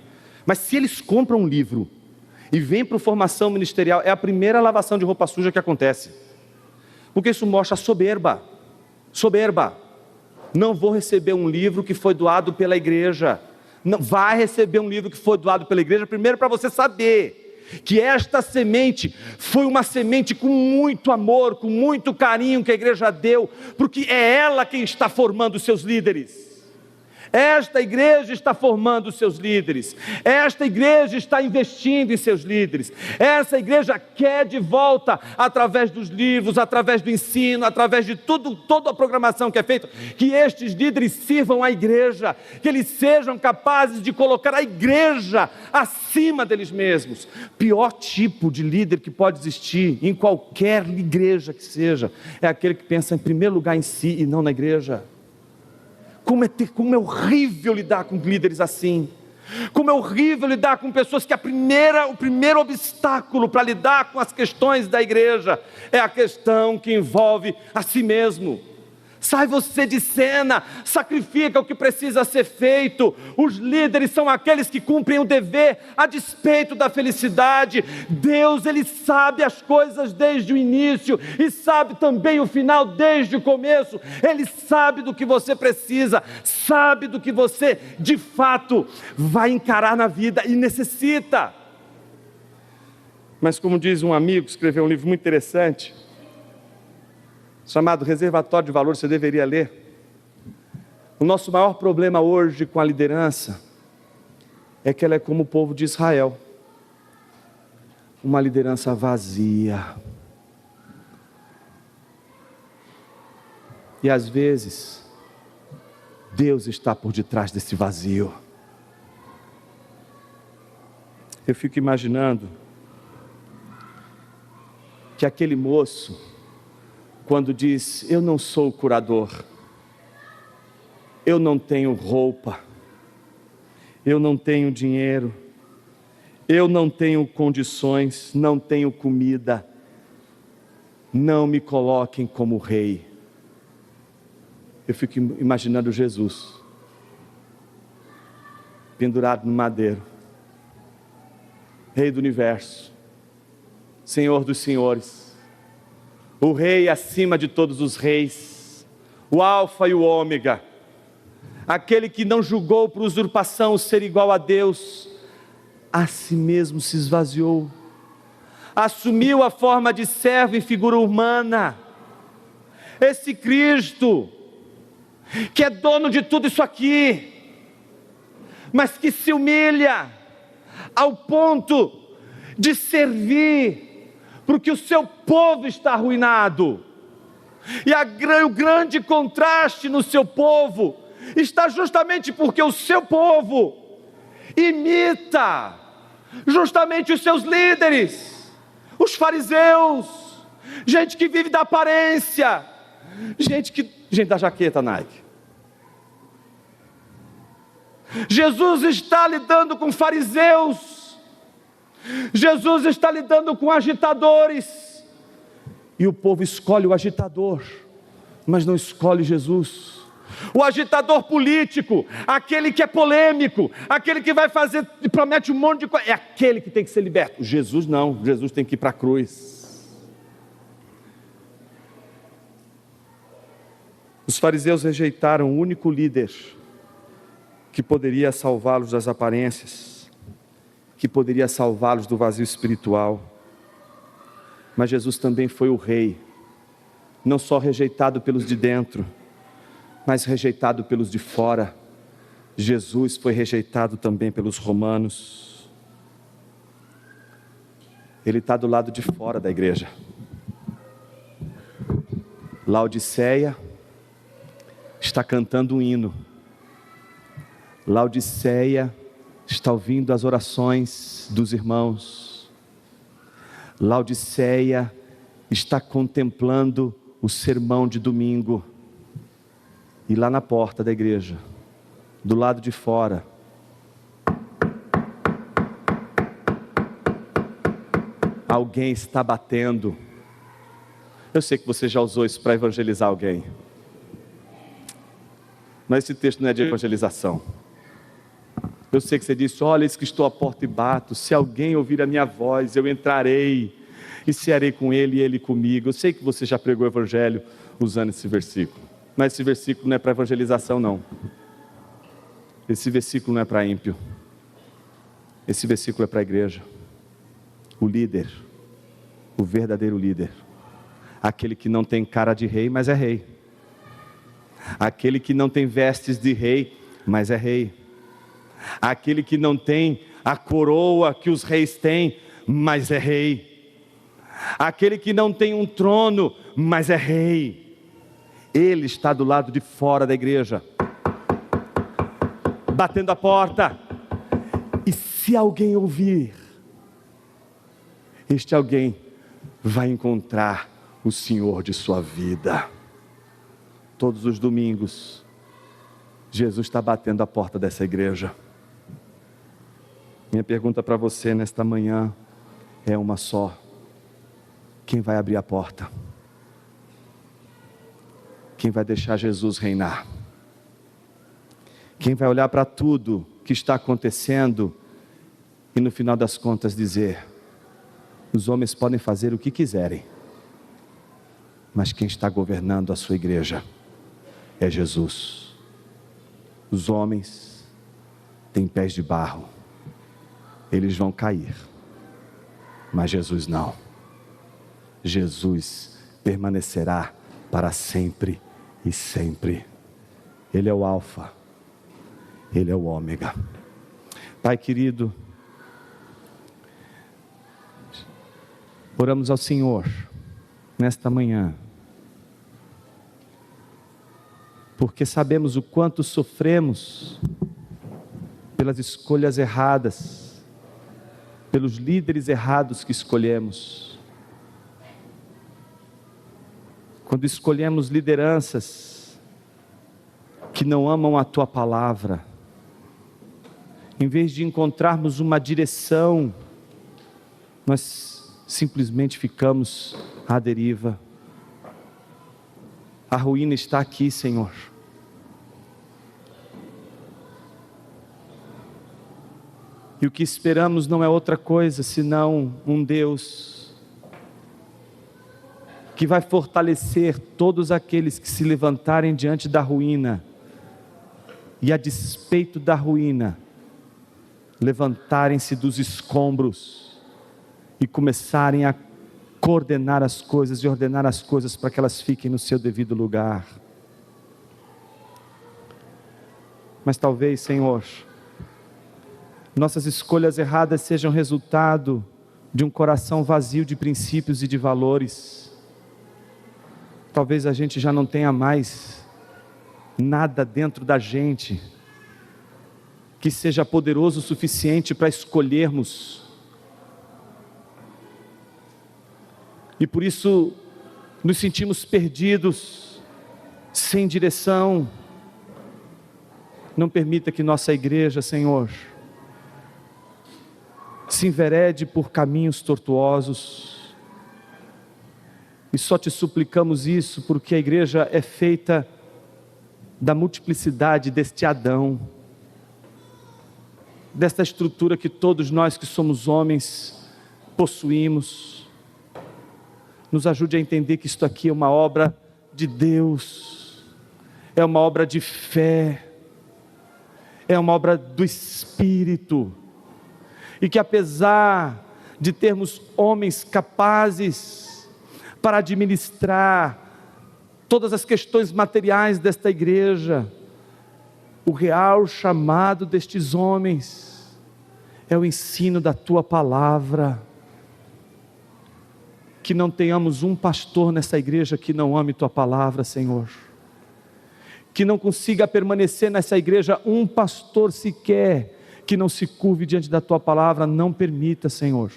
Mas se eles compram um livro e vêm para a formação ministerial, é a primeira lavação de roupa suja que acontece. Porque isso mostra soberba. Não vou receber um livro que foi doado pela igreja. Não, vai receber um livro que foi doado pela igreja, primeiro para você saber que esta semente foi uma semente com muito amor, com muito carinho que a igreja deu, porque é ela quem está formando os seus líderes. Esta igreja está formando os seus líderes. Esta igreja está investindo em seus líderes. Essa igreja quer de volta, através dos livros, através do ensino, através de toda a programação que é feita, que estes líderes sirvam a igreja, que eles sejam capazes de colocar a igreja acima deles mesmos. Pior tipo de líder que pode existir em qualquer igreja que seja, é aquele que pensa em primeiro lugar em si e não na igreja. Como é horrível lidar com líderes assim. Como é horrível lidar com pessoas que o primeiro obstáculo para lidar com as questões da igreja é a questão que envolve a si mesmo. Sai você de cena, sacrifica o que precisa ser feito. Os líderes são aqueles que cumprem o dever a despeito da felicidade. Deus, Ele sabe as coisas desde o início e sabe também o final desde o começo. Ele sabe do que você precisa, sabe do que você de fato vai encarar na vida e necessita. Mas como diz um amigo, escreveu um livro muito interessante, chamado Reservatório de Valores, você deveria ler. O nosso maior problema hoje com a liderança é que ela é como o povo de Israel, uma liderança vazia. E às vezes Deus está por detrás desse vazio. Eu fico imaginando que aquele moço, quando diz: eu não sou o curador, eu não tenho roupa, eu não tenho dinheiro, eu não tenho condições, não tenho comida, não me coloquem como rei. Eu fico imaginando Jesus, pendurado no madeiro, Rei do universo, Senhor dos senhores, o rei acima de todos os reis, o alfa e o ômega, aquele que não julgou por usurpação ser igual a Deus, a si mesmo se esvaziou, assumiu a forma de servo em figura humana. Esse Cristo, que é dono de tudo isso aqui, mas que se humilha ao ponto de servir, porque o seu povo está arruinado. E o grande contraste no seu povo está justamente porque o seu povo imita justamente os seus líderes, os fariseus, gente que vive da aparência, gente da jaqueta Nike. Jesus está lidando com fariseus, Jesus está lidando com agitadores, e o povo escolhe o agitador, mas não escolhe Jesus. O agitador político, aquele que é polêmico, aquele que vai fazer e promete um monte de coisa, é aquele que tem que ser liberto. Jesus não, Jesus tem que ir para a cruz. Os fariseus rejeitaram o único líder que poderia salvá-los das aparências, que poderia salvá-los do vazio espiritual. Mas Jesus também foi o rei, não só rejeitado pelos de dentro, mas rejeitado pelos de fora. Jesus foi rejeitado também pelos romanos. Ele está do lado de fora da igreja. Laodiceia está cantando um hino. Laodiceia está ouvindo as orações dos irmãos. Laodiceia está contemplando o sermão de domingo. E lá na porta da igreja, do lado de fora, alguém está batendo. Eu sei que você já usou isso para evangelizar alguém, mas esse texto não é de evangelização. Eu sei que você disse: olha, eis que estou à porta e bato, se alguém ouvir a minha voz, eu entrarei e cearei com ele e ele comigo. Eu sei que você já pregou o evangelho usando esse versículo, mas esse versículo não é para evangelização não. Esse versículo não é para ímpio, esse versículo é para a igreja. O líder, o verdadeiro líder, aquele que não tem cara de rei, mas é rei, aquele que não tem vestes de rei, mas é rei, aquele que não tem a coroa que os reis têm, mas é rei, aquele que não tem um trono, mas é rei. Ele está do lado de fora da igreja, batendo a porta, e se alguém ouvir, este alguém vai encontrar o Senhor de sua vida. Todos os domingos, Jesus está batendo a porta dessa igreja. Minha pergunta para você nesta manhã é uma só: quem vai abrir a porta? Quem vai deixar Jesus reinar? Quem vai olhar para tudo que está acontecendo e no final das contas dizer: os homens podem fazer o que quiserem, mas quem está governando a sua igreja é Jesus. Os homens têm pés de barro, eles vão cair, mas Jesus não. Jesus permanecerá para sempre e sempre. Ele é o Alfa, Ele é o Ômega. Pai querido, oramos ao Senhor nesta manhã, porque sabemos o quanto sofremos pelas escolhas erradas, pelos líderes errados que escolhemos. Quando escolhemos lideranças que não amam a Tua palavra, em vez de encontrarmos uma direção, nós simplesmente ficamos à deriva. A ruína está aqui, Senhor. E o que esperamos não é outra coisa senão um Deus que vai fortalecer todos aqueles que se levantarem diante da ruína e, a despeito da ruína, levantarem-se dos escombros e começarem a coordenar as coisas e ordenar as coisas para que elas fiquem no seu devido lugar. Mas talvez, Senhor, nossas escolhas erradas sejam resultado de um coração vazio de princípios e de valores. Talvez a gente já não tenha mais nada dentro da gente que seja poderoso o suficiente para escolhermos. E por isso nos sentimos perdidos, sem direção. Não permita que nossa igreja, Senhor, se enverede por caminhos tortuosos. E só te suplicamos isso porque a igreja é feita da multiplicidade deste Adão, desta estrutura que todos nós que somos homens possuímos. Nos ajude a entender que isto aqui é uma obra de Deus, é uma obra de fé, é uma obra do Espírito, e que apesar de termos homens capazes para administrar todas as questões materiais desta igreja, o real chamado destes homens é o ensino da Tua palavra. Que não tenhamos um pastor nessa igreja que não ame Tua palavra, Senhor. Que não consiga permanecer nessa igreja um pastor sequer que não se curve diante da Tua palavra. Não permita, Senhor,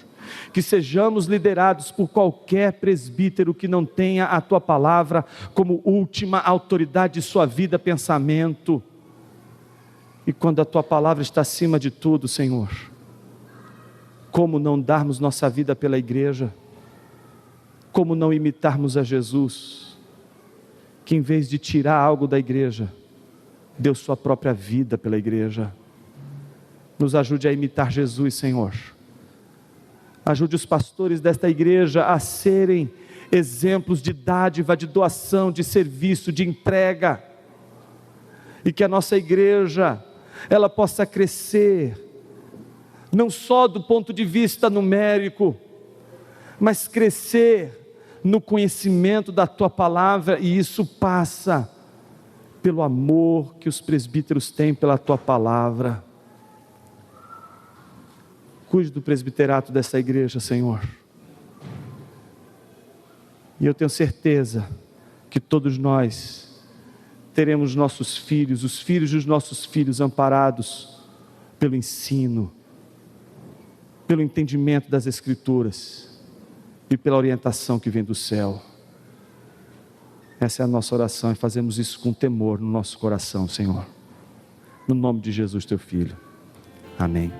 que sejamos liderados por qualquer presbítero que não tenha a Tua palavra como última autoridade de sua vida, pensamento. E quando a Tua palavra está acima de tudo, Senhor, como não darmos nossa vida pela igreja? Como não imitarmos a Jesus, que em vez de tirar algo da igreja, deu sua própria vida pela igreja? Nos ajude a imitar Jesus, Senhor. Ajude os pastores desta igreja a serem exemplos de dádiva, de doação, de serviço, de entrega. E que a nossa igreja, ela possa crescer, não só do ponto de vista numérico, mas crescer no conhecimento da Tua palavra, e isso passa pelo amor que os presbíteros têm pela Tua palavra. Cuide do presbiterato dessa igreja, Senhor. E eu tenho certeza que todos nós teremos nossos filhos, os filhos dos nossos filhos amparados pelo ensino, pelo entendimento das Escrituras e pela orientação que vem do céu. Essa é a nossa oração, e fazemos isso com temor no nosso coração, Senhor. No nome de Jesus, Teu Filho. Amém.